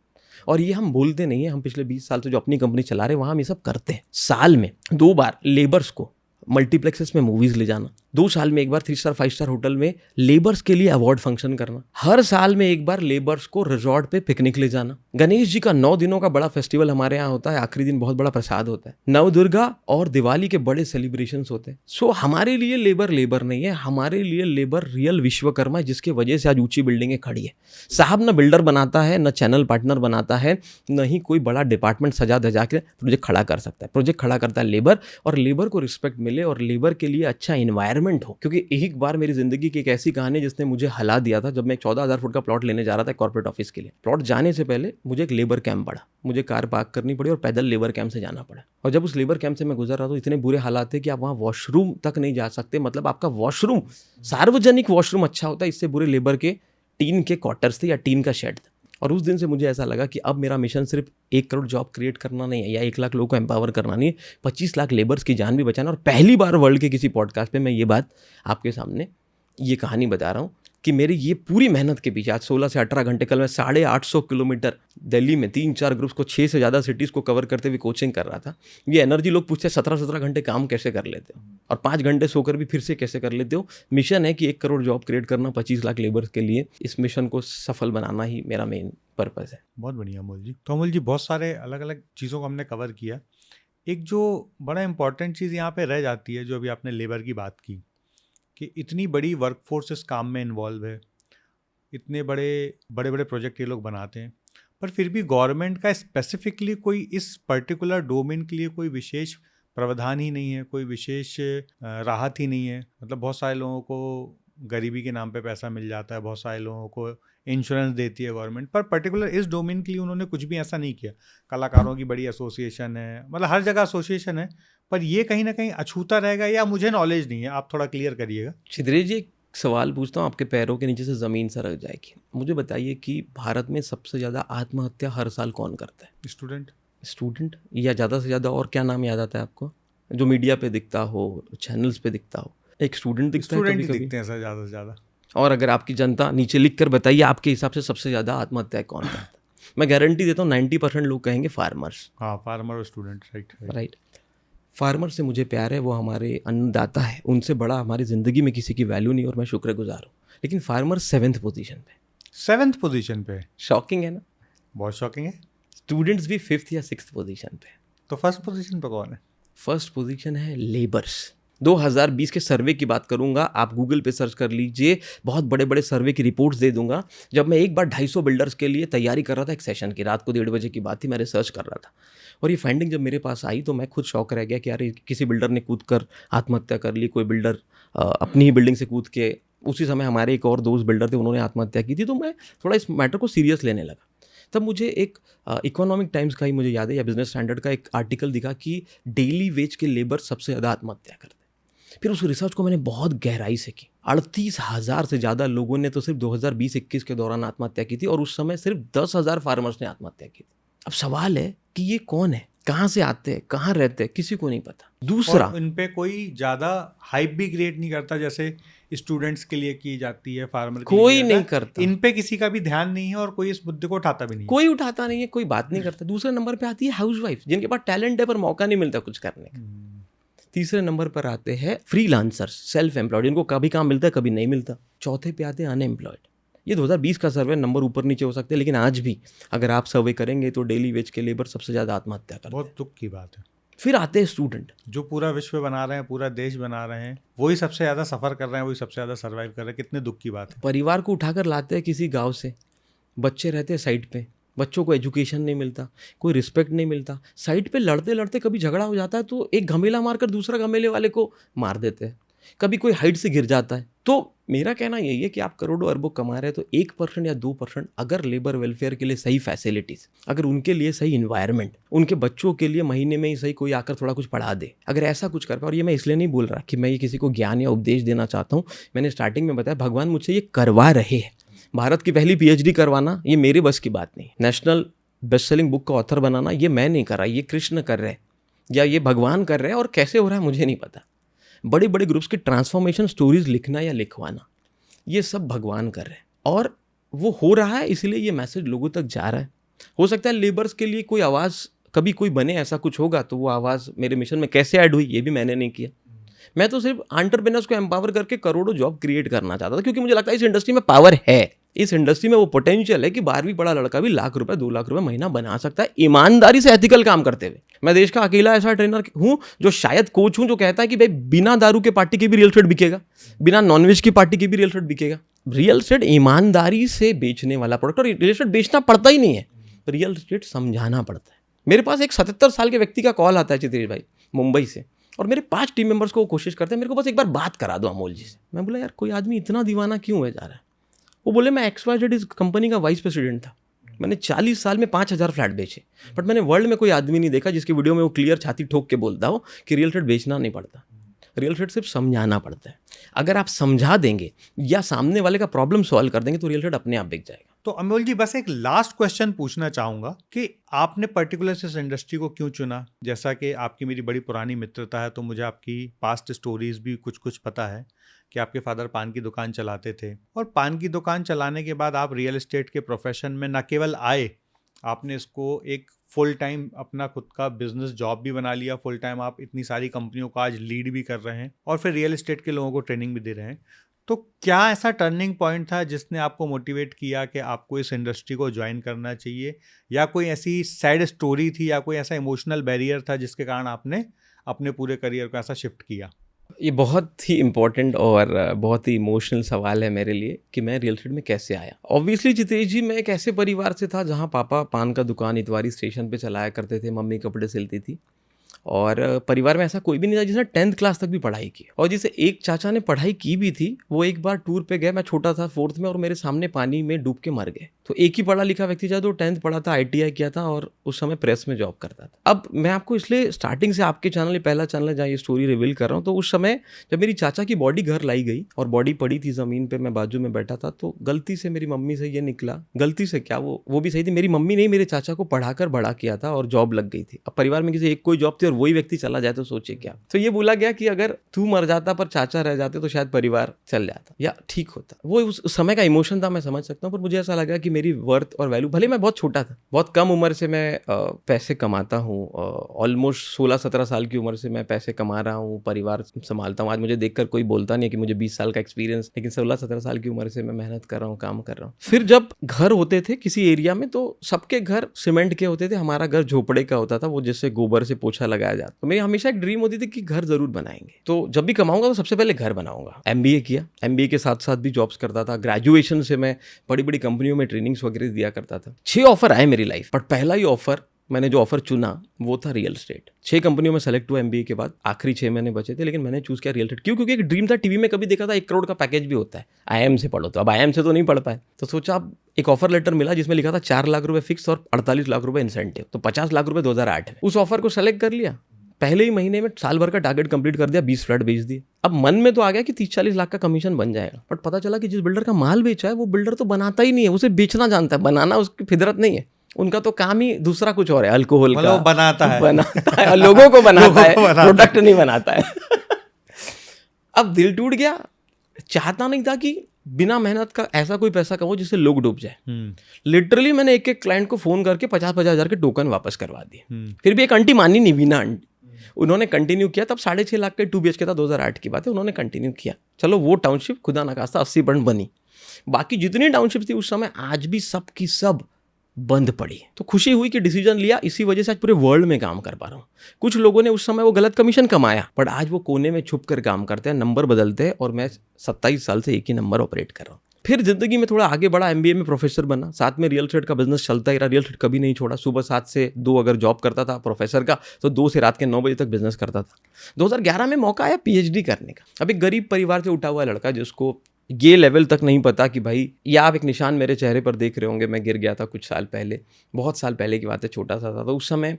और ये हम बोलते नहीं है, हम पिछले 20 साल से जो अपनी कंपनी चला रहे हैं वहाँ हम ये सब करते हैं। साल में 2 बार लेबर्स को मल्टीप्लेक्सेस में मूवीज ले जाना, 2 साल में एक बार 3 स्टार 5 स्टार होटल में लेबर्स के लिए अवार्ड फंक्शन करना, हर साल में एक बार लेबर्स को रिजॉर्ट पे पिकनिक ले जाना। गणेश जी का 9 दिनों का बड़ा फेस्टिवल हमारे यहाँ होता है, आखिरी दिन बहुत बड़ा प्रसाद होता है। नवदुर्गा और दिवाली के बड़े सेलिब्रेशंस होते हैं। सो हमारे लिए लेबर नहीं है, हमारे लिए लेबर रियल विश्वकर्मा है, जिसकी वजह से आज ऊंची बिल्डिंगें खड़ी है। साहब न बिल्डर बनाता है, न चैनल पार्टनर बनाता है, न ही कोई बड़ा डिपार्टमेंट सजा धजा के प्रोजेक्ट खड़ा कर सकता है। प्रोजेक्ट खड़ा करता है लेबर, और लेबर को रिस्पेक्ट मिले और लेबर के लिए अच्छा इन्वायरमेंट हो। क्योंकि एक बार मेरी जिंदगी की एक ऐसी कहानी जिसने मुझे हला दिया था, जब मैं 14,000 फुट का प्लॉट लेने जा रहा था कॉर्पोरेट ऑफिस के लिए। प्लॉट जाने से पहले मुझे एक लेबर कैंप पड़ा, मुझे कार पार्क करनी पड़ी और पैदल लेबर कैंप से जाना पड़ा। और जब उस लेबर कैंप से मैं गुजर रहा था तो इतने बुरे हालात थे कि आप वहाँ वॉशरूम तक नहीं जा सकते। मतलब आपका वॉशरूम, सार्वजनिक वॉशरूम अच्छा होता है, इससे बुरे लेबर के टीन के क्वार्टर्स थे या टीन का शेड था। और उस दिन से मुझे ऐसा लगा कि अब मेरा मिशन सिर्फ 1 करोड़ जॉब क्रिएट करना नहीं है या 1 लाख लोगों को एम्पावर करना नहीं है, 25 लाख लेबर्स की जान भी बचाना। और पहली बार वर्ल्ड के किसी पॉडकास्ट पे मैं ये बात आपके सामने, ये कहानी बता रहा हूँ कि मेरी ये पूरी मेहनत के पीछे आज 16 से 18 घंटे, कल मैं 850 किलोमीटर दिल्ली में 3-4 ग्रुप्स को 6 से ज़्यादा सिटीज़ को कवर करते हुए कोचिंग कर रहा था। ये एनर्जी लोग पूछते हैं 17 घंटे काम कैसे कर लेते हो और 5 घंटे सोकर भी फिर से कैसे कर लेते हो। मिशन है कि 1 करोड़ जॉब क्रिएट करना 25 लाख लेबर्स के लिए। इस मिशन को सफल बनाना ही मेरा मेन पर्पज़ है। बहुत बढ़िया अमोल जी। तो अमोल जी, बहुत सारे अलग अलग चीज़ों को हमने कवर किया। एक जो बड़ा इंपॉर्टेंट चीज़ यहाँ पे रह जाती है, जो अभी आपने लेबर की बात की, कि इतनी बड़ी वर्कफोर्स इस काम में इन्वॉल्व है, इतने बड़े बड़े प्रोजेक्ट ये लोग बनाते हैं, पर फिर भी गवर्नमेंट का स्पेसिफिकली कोई इस पर्टिकुलर डोमेन के लिए कोई विशेष प्रावधान ही नहीं है, कोई विशेष राहत ही नहीं है। मतलब बहुत सारे लोगों को गरीबी के नाम पे पैसा मिल जाता है, बहुत सारे लोगों को इंश्योरेंस देती है गवर्नमेंट, पर पर्टिकुलर इस डोमेन के लिए उन्होंने कुछ भी ऐसा नहीं किया। कलाकारों की बड़ी एसोसिएशन है, मतलब हर जगह एसोसिएशन है, पर ये कहीं ना कहीं अछूता रहेगा या मुझे नॉलेज नहीं है, आप थोड़ा क्लियर करिएगा। छिद्रे जी, एक सवाल पूछता हूँ, आपके पैरों के नीचे से ज़मीन सरक जाएगी। मुझे बताइए कि भारत में सबसे ज़्यादा आत्महत्या हर साल कौन करता है? स्टूडेंट या ज़्यादा से ज़्यादा और क्या नाम याद आता है आपको जो मीडिया पे दिखता हो, चैनल्स पे दिखता हो? एक स्टूडेंट दिखता है, कभी-कभी दिखते हैं सर ज़्यादा से ज़्यादा। और अगर आपकी जनता नीचे लिख कर बताइए आपके हिसाब से सबसे ज़्यादा आत्महत्या कौन करता है? मैं गारंटी देता हूँ 90% लोग कहेंगे फार्मर्स। हाँ, फार्मर और स्टूडेंट, राइट। फार्मर से मुझे प्यार है, वो हमारे अन्नदाता है, उनसे बड़ा हमारी ज़िंदगी में किसी की वैल्यू नहीं और मैं शुक्रगुजार हूँ। लेकिन फार्मर 7th पोजीशन पे। शॉकिंग है ना? बहुत शॉकिंग है। स्टूडेंट्स भी 5th या 6th पोजीशन पे। तो फर्स्ट पोजीशन पे कौन है? फर्स्ट पोजीशन है लेबर्स। 2020 के सर्वे की बात करूंगा, आप गूगल पे सर्च कर लीजिए, बहुत बड़े बड़े सर्वे की रिपोर्ट्स दे दूंगा। जब मैं एक बार 250 बिल्डर्स के लिए तैयारी कर रहा था एक सेशन की, रात को 1:30 बजे की बात थी, मैं रिसर्च कर रहा था और ये फाइंडिंग जब मेरे पास आई तो मैं खुद शॉक रह गया कि यार किसी बिल्डर ने कूद कर आत्महत्या कर ली, कोई बिल्डर अपनी ही बिल्डिंग से कूद के, उसी समय हमारे एक और दोस्त बिल्डर थे, उन्होंने आत्महत्या की थी। तो मैं थोड़ा इस मैटर को सीरियस लेने लगा। तब मुझे एक इकोनॉमिक टाइम्स का ही मुझे याद है या बिजनेस स्टैंडर्ड का एक आर्टिकल दिखा कि डेली वेज के लेबर सबसे ज़्यादा आत्महत्या करते हैं। फिर उस रिसर्च को मैंने बहुत गहराई से की। 38,000 से ज़्यादा लोगों ने तो सिर्फ 2020-21 के दौरान आत्महत्या की थी और उस समय सिर्फ 10,000 फार्मर्स ने आत्महत्या की थी। अब सवाल है कि ये कौन है, कहाँ से आते हैं, कहाँ रहते हैं, किसी को नहीं पता। दूसरा, इन पे कोई ज़्यादा हाइप भी क्रिएट नहीं करता जैसे स्टूडेंट्स के लिए की जाती है, फार्मर कोई नहीं करता। इन पे किसी का भी ध्यान नहीं है और कोई इस मुद्दे को उठाता भी नहीं है। कोई उठाता नहीं है, कोई बात नहीं करता। दूसरे नंबर पे आती है हाउसवाइफ, जिनके पास टैलेंट है पर मौका नहीं मिलता कुछ करने का। तीसरे नंबर पर आते हैं फ्रीलांसर्स, सेल्फ एम्प्लॉयड, इनको कभी काम मिलता है कभी नहीं मिलता। चौथे पे आते हैं अनएम्प्लॉयड। ये 2020 का सर्वे, नंबर ऊपर नीचे हो सकते हैं, लेकिन आज भी अगर आप सर्वे करेंगे तो डेली वेज के लेबर सबसे ज़्यादा आत्महत्या करते हैं। बहुत दुख की बात है। फिर आते हैं स्टूडेंट, जो पूरा विश्व बना रहे हैं, पूरा देश बना रहे हैं, वही सबसे ज़्यादा सफ़र कर रहे हैं, वही सबसे ज़्यादा सर्वाइव कर रहे हैं। कितने दुख की बात है। परिवार को उठाकर लाते हैं किसी गाँव से, बच्चे रहते हैं साइड पे, बच्चों को एजुकेशन नहीं मिलता, कोई रिस्पेक्ट नहीं मिलता। साइड पे लड़ते लड़ते कभी झगड़ा हो जाता है तो एक घमेला मारकर दूसरा घमेले वाले को मार देते हैं। कभी कोई हाइट से गिर जाता है। तो मेरा कहना यही है कि आप करोड़ों अरबों कमा रहे हैं तो 1% या 2% अगर लेबर वेलफेयर के लिए सही फैसिलिटीज़, अगर उनके लिए सही इन्वायरमेंट, उनके बच्चों के लिए महीने में ही सही कोई आकर थोड़ा कुछ पढ़ा दे, अगर ऐसा कुछ कर पाए। और ये मैं इसलिए नहीं बोल रहा कि मैं ये किसी को ज्ञान या उपदेश देना चाहता हूँ। मैंने स्टार्टिंग में बताया भगवान मुझसे ये करवा रहे हैं। भारत की पहली PhD करवाना ये मेरे बस की बात नहीं। नेशनल बेस्ट सेलिंग बुक का ऑथर बनाना ये मैं नहीं कर रहा, ये कृष्ण कर रहे हैं या ये भगवान कर रहे हैं। और कैसे हो रहा है मुझे नहीं पता। बड़े बड़े ग्रुप्स की ट्रांसफॉर्मेशन स्टोरीज लिखना या लिखवाना ये सब भगवान कर रहे हैं और वो हो रहा है, इसलिए ये मैसेज लोगों तक जा रहा है। हो सकता है लेबर्स के लिए कोई आवाज़ कभी कोई बने, ऐसा कुछ होगा तो वो आवाज़ मेरे मिशन में कैसे ऐड हुई ये भी मैंने नहीं किया। मैं तो सिर्फ एंटरप्रेन्योर्स को एम्पावर करके करोड़ों जॉब क्रिएट करना चाहता था, क्योंकि मुझे लगता है इस इंडस्ट्री में पावर है, इस इंडस्ट्री में वो पोटेंशियल है कि 12वीं पढ़ा लड़का भी लाख रुपए 2 लाख रुपए महीना बना सकता है ईमानदारी से एथिकल काम करते हुए। मैं देश का अकेला ऐसा ट्रेनर हूं जो शायद कोच हूं जो कहता है कि भाई बिना दारू के पार्टी के भी रियल एस्टेट बिकेगा, बिना नॉनवेज की पार्टी के भी रियल एस्टेट बिकेगा। रियल एस्टेट ईमानदारी से बेचने वाला प्रोडक्ट, और रियल एस्टेट बेचना पड़ता ही नहीं है, रियल एस्टेट समझाना पड़ता है। मेरे पास एक 77 साल के व्यक्ति का कॉल आता है चित्रेश भाई मुंबई से, और मेरे 5 टीम मेंबर्स को वो कोशिश करते हैं मेरे को बस एक बार बात करा दो अमोल जी से। मैं बोला यार कोई आदमी इतना दीवाना क्यों हुए जा रहा है? वो बोले मैं XYZ इस कंपनी का वाइस प्रेसिडेंट था, मैंने 40 साल में 5000 फ्लैट बेचे, बट मैंने वर्ल्ड में कोई आदमी नहीं देखा जिसकी वीडियो में वो क्लियर छाती ठोक के बोलता हो कि रियल एस्टेट बेचना नहीं पड़ता, रियल एस्टेट सिर्फ समझाना पड़ता है। अगर आप समझा देंगे या सामने वाले का प्रॉब्लम सॉल्व कर देंगे तो रियल एस्टेट अपने आप बिक जाएगा। तो अमोल जी बस एक लास्ट क्वेश्चन पूछना चाहूँगा कि आपने पर्टिकुलर इस इंडस्ट्री को क्यों चुना? जैसा कि आपकी मेरी बड़ी पुरानी मित्रता है तो मुझे आपकी पास्ट स्टोरीज भी कुछ कुछ पता है कि आपके फादर पान की दुकान चलाते थे, और पान की दुकान चलाने के बाद आप रियल एस्टेट के प्रोफेशन में न केवल आए, आपने इसको एक फुल टाइम अपना खुद का बिजनेस जॉब भी बना लिया, फुल टाइम आप इतनी सारी कंपनियों को आज लीड भी कर रहे हैं और फिर रियल एस्टेट के लोगों को ट्रेनिंग भी दे रहे हैं। तो क्या ऐसा टर्निंग पॉइंट था जिसने आपको मोटिवेट किया कि आपको इस इंडस्ट्री को ज्वाइन करना चाहिए, या कोई ऐसी सैड स्टोरी थी या कोई ऐसा इमोशनल बैरियर था जिसके कारण आपने अपने पूरे करियर को ऐसा शिफ्ट किया? ये बहुत ही इम्पोर्टेंट और बहुत ही इमोशनल सवाल है मेरे लिए कि मैं रियल एस्टेट में कैसे आया। ऑब्वियसली जितेश जी, मैं एक ऐसे परिवार से था जहाँ पापा पान का दुकान इतवारी स्टेशन पे चलाया करते थे, मम्मी कपड़े सिलती थी, और परिवार में ऐसा कोई भी नहीं था जिसने 10th क्लास तक भी पढ़ाई की। और जिसे एक चाचा ने पढ़ाई की भी थी, वो एक बार टूर पे गए, मैं छोटा था 4th में, और मेरे सामने पानी में डूब के मर गए। तो एक ही पढ़ा लिखा व्यक्ति था, तो 10th पढ़ा था, ITI किया था, और उस समय प्रेस में जॉब करता था। अब मैं आपको इसलिए स्टार्टिंग से आपके चैनल, पहला चैनल है जहाँ ये स्टोरी रिवील कर रहा हूँ, तो उस समय जब मेरी चाचा की बॉडी घर लाई गई और बॉडी पड़ी थी ज़मीन पर, मैं बाजू में बैठा था, तो गलती से मेरी मम्मी से ये निकला, गलती से क्या, वो भी सही थी, मेरी मम्मी ने मेरे चाचा को पढ़ाकर बड़ा किया था और जॉब लग गई थी। अब परिवार में किसी एक कोई जॉब थी और वही व्यक्ति चला जाए तो सोचिए क्या। तो ये बोला गया कि अगर तू मर जाता पर चाचा रह जाते तो शायद परिवार चल जाता या ठीक होता। वो उस समय का इमोशन था, मैं समझ सकता हूँ, पर मुझे ऐसा लगा कि मेरी वर्थ और वैल्यू, भले मैं बहुत छोटा था, बहुत कम उम्र से मैं पैसे कमाता हूँ, ऑलमोस्ट 16-17 साल की उम्र से मैं पैसे कमा रहा हूँ, परिवार संभालता हूँ। आज मुझे देखकर कोई बोलता नहीं है कि मुझे 20 साल का एक्सपीरियंस, लेकिन 16-17 साल की उम्र से मैं मेहनत कर रहा हूँ, काम कर रहा हूँ। फिर जब घर होते थे किसी एरिया में, तो सबके घर सीमेंट के होते थे, हमारा घर झोपड़े का होता था, वो जिससे गोबर से पोछा लगाया जाता। तो मेरी हमेशा एक ड्रीम होती थी कि घर जरूर बनाएंगे, तो जब भी कमाऊंगा तो सबसे पहले घर बनाऊंगा। MBA किया, MBA के साथ साथ भी जॉब्स करता था। ग्रेजुएशन से मैं बड़ी बड़ी कंपनियों में ट्रेनिंग्स वगैरह दिया करता था। 6 ऑफर आए मेरी लाइफ, बट पहला ही ऑफर, मैंने जो ऑफर चुना वो था रियल एस्टेट। 6 कंपनियों में सेलेक्ट हुआ MBA के बाद, आखिरी 6 महीने बचे थे, लेकिन मैंने चूज किया रियल एस्टेट। क्यों? क्योंकि एक ड्रीम था, टीवी में कभी देखा था 1 करोड़ का पैकेज भी होता है, IIM से पढ़ो। तो अब IIM से तो नहीं पढ़ पाए, तो सोचा अब एक ऑफर लेटर मिला जिसमें लिखा था 4 लाख रुपए फिक्स और 48 लाख रुपए इंसेंटिव, तो 50 लाख रुपए 2008 में। उस ऑफर को सेलेक्ट कर लिया, पहले ही महीने में साल भर का टारगेट कंप्लीट कर दिया, 20 फ्लैट बेच दिए। अब मन में तो आ गया कि 30-40 लाख का कमीशन बन जाएगा, बट पता चला कि जिस बिल्डर का माल बेचा है वो बिल्डर तो बनाता ही नहीं है, उसे बेचना जानता है, बनाना उसकी फितरत नहीं है। उनका तो काम ही दूसरा कुछ और है, अल्कोहल का बनाता है लोगों को बनाता है, प्रोडक्ट नहीं बनाता है। अब दिल टूट गया, चाहता नहीं था कि बिना मेहनत का ऐसा कोई पैसा कमाओ जिससे लोग डूब जाए। लिटरली मैंने एक एक क्लाइंट को फोन करके 50-50 हज़ार के टोकन वापस करवा दिए। फिर भी एक आंटी मानी नहीं, बीना आंटी, उन्होंने कंटिन्यू किया। तब 6.5 लाख के 2 BHK था, 2008 की बात है, उन्होंने कंटिन्यू किया। चलो वो टाउनशिप खुदा ना खास्ता 80% बनी, बाकी जितनी टाउनशिप थी उस समय आज भी सब की सब बंद पड़ी। तो खुशी हुई कि डिसीजन लिया, इसी वजह से आज पूरे वर्ल्ड में काम कर पा रहा हूँ। कुछ लोगों ने उस समय वो गलत कमीशन कमाया, बट आज वो कोने में छुप कर काम करते हैं, नंबर बदलते हैं, और मैं 27 साल से एक ही नंबर ऑपरेट कर रहा हूँ। फिर जिंदगी में थोड़ा आगे बढ़ा, MBA में प्रोफेसर बना, साथ में रियल एस्टेट का बिजनेस चलता ही रहा। रियल एस्टेट कभी नहीं छोड़ा, सुबह 7 से 2 अगर जॉब करता था प्रोफेसर का, तो 2 से रात के 9 बजे तक बिजनेस करता था। 2011 में मौका आया PhD करने का। अब एक गरीब परिवार से उठा हुआ लड़का जिसको ये लेवल तक नहीं पता कि भाई, या आप एक निशान मेरे चेहरे पर देख रहे होंगे, मैं गिर गया था कुछ साल पहले, बहुत साल पहले की बात है, छोटा सा था। तो उस समय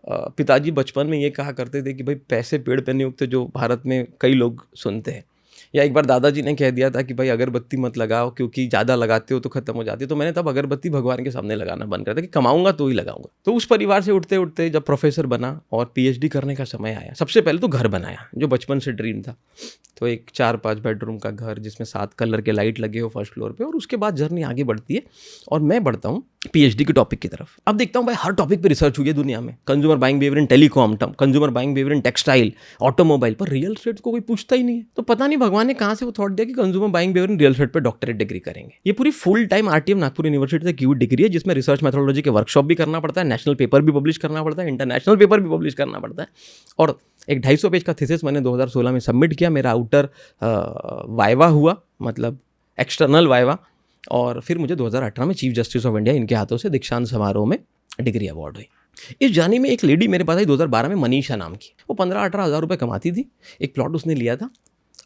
पिताजी बचपन में ये कहा करते थे कि भाई पैसे पेड़ पे नहीं उगते, जो भारत में कई लोग सुनते हैं। या एक बार दादाजी ने कह दिया था कि भाई अगरबत्ती मत लगाओ क्योंकि ज़्यादा लगाते हो तो खत्म हो जाती है। तो मैंने तब अगरबत्ती भगवान के सामने लगाना बंद कर दिया कि कमाऊंगा तो ही लगाऊंगा। तो उस परिवार से उठते उठते जब प्रोफेसर बना और PhD करने का समय आया, सबसे पहले तो घर बनाया जो बचपन से ड्रीम था। तो एक 4-5 बेडरूम का घर जिसमें 7 कलर के लाइट लगे हो फर्स्ट फ्लोर पे, और उसके बाद जर्नी आगे बढ़ती है और मैं बढ़ता हूँ पीएचडी के टॉपिक की तरफ। अब देखता हूँ भाई हर टॉपिक पे रिसर्च हुई है दुनिया में, consumer buying behaviour in telecom, consumer buying behaviour in textile, automobile, पर रियल एस्टेट को कोई पूछता ही नहीं है। तो पता नहीं भगवान ने कहाँ से वो थॉट दिया कि consumer buying behaviour in real estate पे डॉक्टरेट डिग्री करेंगे। ये पूरी full time RTM Nagpur university से की हुई डिग्री है, जिसमें रिसर्च मेथोडोलॉजी के वर्कशॉप भी करना पड़ता है, नेशनल पेपर भी पब्लिश करना पड़ता है, इंटरनेशनल पेपर भी पब्लिश करना पड़ता है, और एक 250 पेज का थीसिस मैंने 2016 में सबमिट किया। मेरा आउटर वाइवा हुआ, मतलब एक्सटर्नल वाइवा, और फिर मुझे 2018 में चीफ जस्टिस ऑफ इंडिया इनके हाथों से दीक्षांत समारोह में डिग्री अवार्ड हुई। इस जर्नी में एक लेडी मेरे पास आई 2012 में, मनीषा नाम की। वो 15-18 हज़ार रुपये कमाती थी, एक प्लॉट उसने लिया था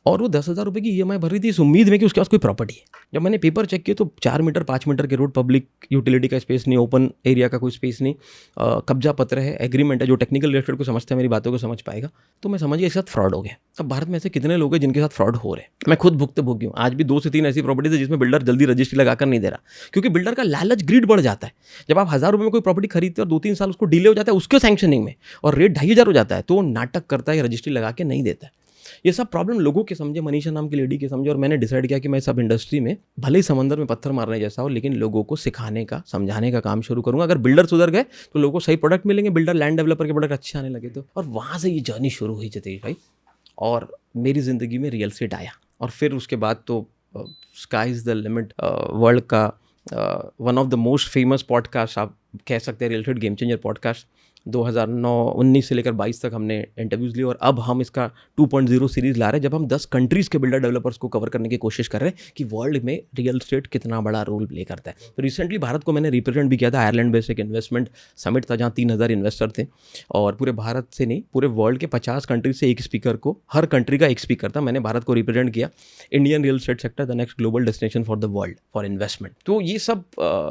और वो 10,000 रुपये की ईएमआई भर रही थी इस उम्मीद में कि उसके पास कोई प्रॉपर्टी है। जब मैंने पेपर चेक किया तो 4 मीटर 5 मीटर के रोड, पब्लिक यूटिलिटी का स्पेस नहीं, ओपन एरिया का कोई स्पेस नहीं, कब्जा पत्र है, एग्रीमेंट है। जो टेक्निकल रियल एस्टेट को समझता है मेरी बातों को समझ पाएगा। तो मैं समझ गया इसके साथ फ्रॉड हो गया। अब भारत में ऐसे कितने लोग हैं जिनके साथ फ्रॉड हो रहे हैं। मैं खुद भुगती हूँ। आज भी 2 से 3 ऐसी प्रॉपर्टीज है जिसमें बिल्डर जल्दी रजिस्ट्री लगाकर नहीं दे रहा, क्योंकि बिल्डर का लालच, ग्रीड बढ़ जाता है। जब आप 1,000 रुपये में कोई प्रॉपर्टी खरीदते हैं और 2-3 साल उसको डिले हो जाता है उसके सैंक्शनिंग में, और रेट 2,500 हो जाता है, तो वो नाटक करता है, रजिस्ट्री लगा के नहीं देता है। ये सब प्रॉब्लम लोगों के समझे, मनीषा नाम की लेडी के समझे, और मैंने डिसाइड किया कि मैं सब इंडस्ट्री में भले ही समंदर में पत्थर मारने जैसा हो, लेकिन लोगों को सिखाने का, समझाने का काम शुरू करूंगा। अगर बिल्डर सुधर गए तो लोगों को सही प्रोडक्ट मिलेंगे, बिल्डर लैंड डेवलपर के प्रोडक्ट अच्छे आने लगे तो। और वहाँ से ये जर्नी शुरू हुई जतेश भाई, और मेरी ज़िंदगी में रियल एस्टेट आया। और फिर उसके बाद तो sky is the limit. World का one of the most famous podcast आप कह सकते हैं real estate game changer podcast. 2019 से लेकर 22 तक हमने इंटरव्यूज़ लिए, और अब हम इसका 2.0 सीरीज़ ला रहे हैं, जब हम 10 कंट्रीज़ के बिल्डर डेवलपर्स को कवर करने की कोशिश कर रहे हैं कि वर्ल्ड में रियल एस्टेट कितना बड़ा रोल प्ले करता है। तो रिसेंटली भारत को मैंने रिप्रेजेंट भी किया था। आयरलैंड बेस्ड एक इन्वेस्टमेंट समिट था जहाँ 3,000 इन्वेस्टर थे, और पूरे भारत से नहीं, पूरे वर्ल्ड के 50 कंट्रीज से एक स्पीकर को, हर कंट्री का एक स्पीकर था। मैंने भारत को रिप्रेजेंट किया। Indian real estate sector the next global destination for the world for investment. तो ये सब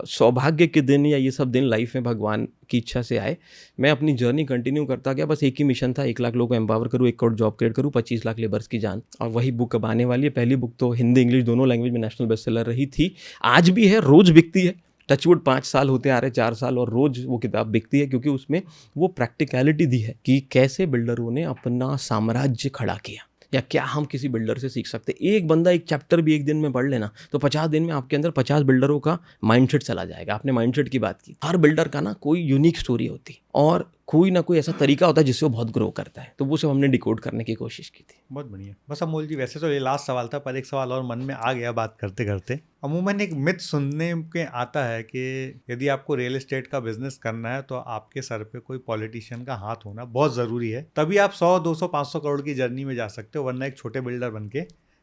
सौभाग्य के दिन, या ये सब दिन लाइफ में भगवान की इच्छा से आए। मैं अपनी जर्नी कंटिन्यू करता गया। बस एक ही मिशन था, 1 लाख लोगों को एम्पावर करूँ, 1 करोड़ जॉब क्रिएट करूँ, 25 लाख लेबर्स की जान। और वही बुक अब आने वाली है। पहली बुक तो हिंदी इंग्लिश दोनों लैंग्वेज में नेशनल बेस्ट सेलर रही थी, आज भी है, रोज़ बिकती है। टचवुड 5 साल होते आ रहे, 4 साल, और रोज़ वो किताब बिकती है, क्योंकि उसमें वो प्रैक्टिकलिटी दी है कि कैसे बिल्डरों ने अपना साम्राज्य खड़ा किया, या क्या हम किसी बिल्डर से सीख सकते। एक बंदा एक चैप्टर भी एक दिन में पढ़ लेना तो 50 दिन में आपके अंदर 50 बिल्डरों का माइंडसेट चला जाएगा। आपने माइंडसेट की बात की, हर बिल्डर का ना कोई यूनिक स्टोरी होती, और कोई ना कोई ऐसा तरीका होता है जिससे वो बहुत ग्रो करता है। तो वो सब हमने डिकोड करने की कोशिश की थी। बहुत बढ़िया। बस अमोल जी, वैसे तो ये लास्ट सवाल था, पर एक सवाल और मन में आ गया बात करते करते। अमूमन एक मिथ सुनने के आता है कि यदि आपको रियल एस्टेट का बिजनेस करना है तो आपके सर पे कोई पॉलिटिशियन का हाथ होना बहुत ज़रूरी है, तभी आप 100, 200, 500 करोड़ की जर्नी में जा सकते हो, वरना एक छोटे बिल्डर बन के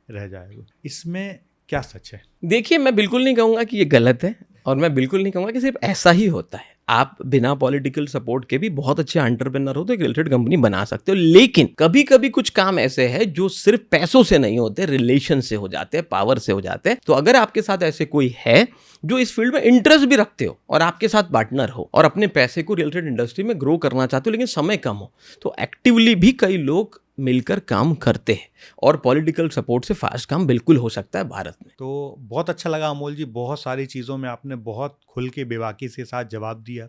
रह जाएगा। इसमें क्या सच है? देखिए, मैं बिल्कुल नहीं कहूँगा कि ये गलत है, और मैं बिल्कुल नहीं कहूँगा कि सिर्फ ऐसा ही होता है। आप बिना पॉलिटिकल सपोर्ट के भी बहुत अच्छे एंटरप्रेन्योर हो तो एक रियल एस्टेट कंपनी बना सकते हो। लेकिन कभी कभी कुछ काम ऐसे हैं जो सिर्फ पैसों से नहीं होते, रिलेशन से हो जाते हैं, पावर से हो जाते हैं। तो अगर आपके साथ ऐसे कोई है जो इस फील्ड में इंटरेस्ट भी रखते हो, और आपके साथ पार्टनर हो, और अपने पैसे को रियल एस्टेट इंडस्ट्री में ग्रो करना चाहते हो, लेकिन समय कम हो, तो एक्टिवली भी कई लोग मिलकर काम करते हैं, और पॉलिटिकल सपोर्ट से फास्ट काम बिल्कुल हो सकता है भारत में। तो बहुत अच्छा लगा अमोल जी, बहुत सारी चीज़ों में आपने बहुत खुल के बेबाकी के साथ जवाब दिया,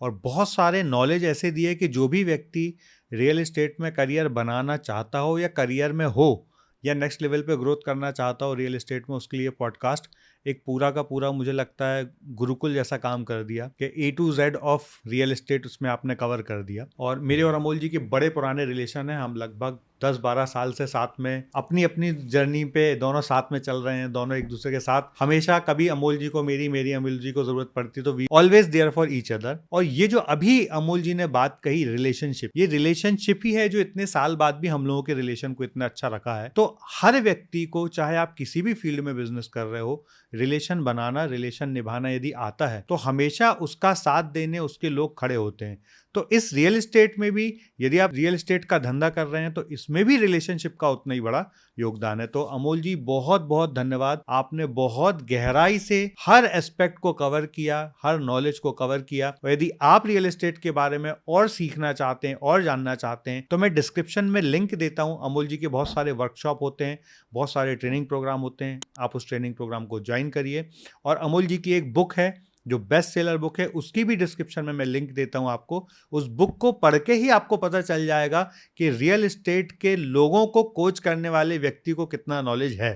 और बहुत सारे नॉलेज ऐसे दिए कि जो भी व्यक्ति रियल एस्टेट में करियर बनाना चाहता हो, या करियर में हो, या नेक्स्ट लेवल पे ग्रोथ करना चाहता हो रियल एस्टेट में, उसके लिए पॉडकास्ट एक पूरा का पूरा, मुझे लगता है, गुरुकुल जैसा काम कर दिया कि A to Z of real estate उसमें आपने कवर कर दिया। और मेरे और अमोल जी के बड़े पुराने रिलेशन हैं, हम लगभग 10-12 साल से साथ में अपनी अपनी जर्नी पे दोनों साथ में चल रहे हैं, दोनों एक दूसरे के साथ। हमेशा कभी अमोल जी को मेरी अमोल जी को जरूरत पड़ती तो we always there for each other. और ये जो अभी अमोल जी ने बात कही रिलेशनशिप, ये रिलेशनशिप ही है जो इतने साल बाद भी हम लोगों के रिलेशन को इतना अच्छा रखा है। तो हर व्यक्ति को, चाहे आप किसी भी फील्ड में बिजनेस कर रहे हो, रिलेशन बनाना, रिलेशन निभाना यदि आता है तो हमेशा उसका साथ देने उसके लोग खड़े होते हैं। तो इस रियल एस्टेट में भी यदि आप रियल एस्टेट का धंधा कर रहे हैं तो इसमें भी रिलेशनशिप का उतना ही बड़ा योगदान है। तो अमोल जी, बहुत बहुत धन्यवाद। आपने बहुत गहराई से हर एस्पेक्ट को कवर किया, हर नॉलेज को कवर किया। और यदि आप रियल एस्टेट के बारे में और सीखना चाहते हैं और जानना चाहते हैं तो मैं डिस्क्रिप्शन में लिंक देता हूं। अमोल जी के बहुत सारे वर्कशॉप होते हैं, बहुत सारे ट्रेनिंग प्रोग्राम होते हैं, आप उस ट्रेनिंग प्रोग्राम को ज्वाइन करिए। और अमोल जी की एक बुक है जो बेस्ट सेलर बुक है, उसकी भी डिस्क्रिप्शन में मैं लिंक देता हूं आपको। उस बुक को पढ़ के ही आपको पता चल जाएगा कि रियल एस्टेट के लोगों को कोच करने वाले व्यक्ति को कितना नॉलेज है।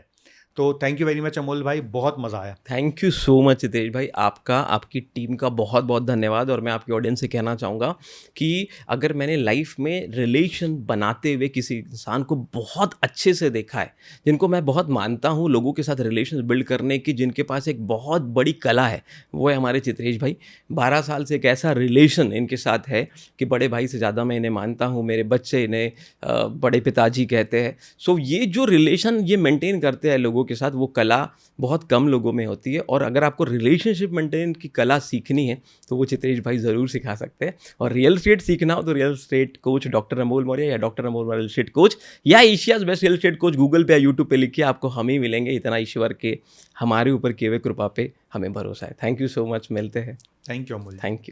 तो thank you very much Amol भाई, बहुत मजा आया। Thank you so much Hitesh भाई, आपका, आपकी टीम का बहुत बहुत धन्यवाद। और मैं आपकी ऑडियंस से कहना चाहूँगा कि अगर मैंने लाइफ में रिलेशन बनाते हुए किसी इंसान को बहुत अच्छे से देखा है, जिनको मैं बहुत मानता हूँ लोगों के साथ रिलेशन बिल्ड करने की, जिनके पास एक बहुत बड़ी कला है, वो है हमारे चित्रेश भाई। 12 साल से एक ऐसा रिलेशन इनके साथ है कि बड़े भाई से ज़्यादा मैं इन्हें मानता हूँ, मेरे बच्चे इन्हें बड़े पिताजी कहते हैं। सो ये जो रिलेशन ये मेंटेन करते हैं लोगों के साथ, वो कला बहुत कम लोगों में होती है। और अगर आपको रिलेशनशिप मेंटेन की कला सीखनी है तो वो चित्रेश भाई ज़रूर सिखा सकते हैं। और रियल एस्टेट सीखना हो तो real estate coach doctor Amol Maurya या doctor Amol Maurya real estate coach या Asia's best real estate coach Google पे या यूट्यूब पे लिखिए, आपको हम ही मिलेंगे। इतना ईश्वर के हमारे ऊपर किए हुए कृपा पे हमें भरोसा है। थैंक यू सो मच, मिलते हैं। Thank you Amol. Thank you.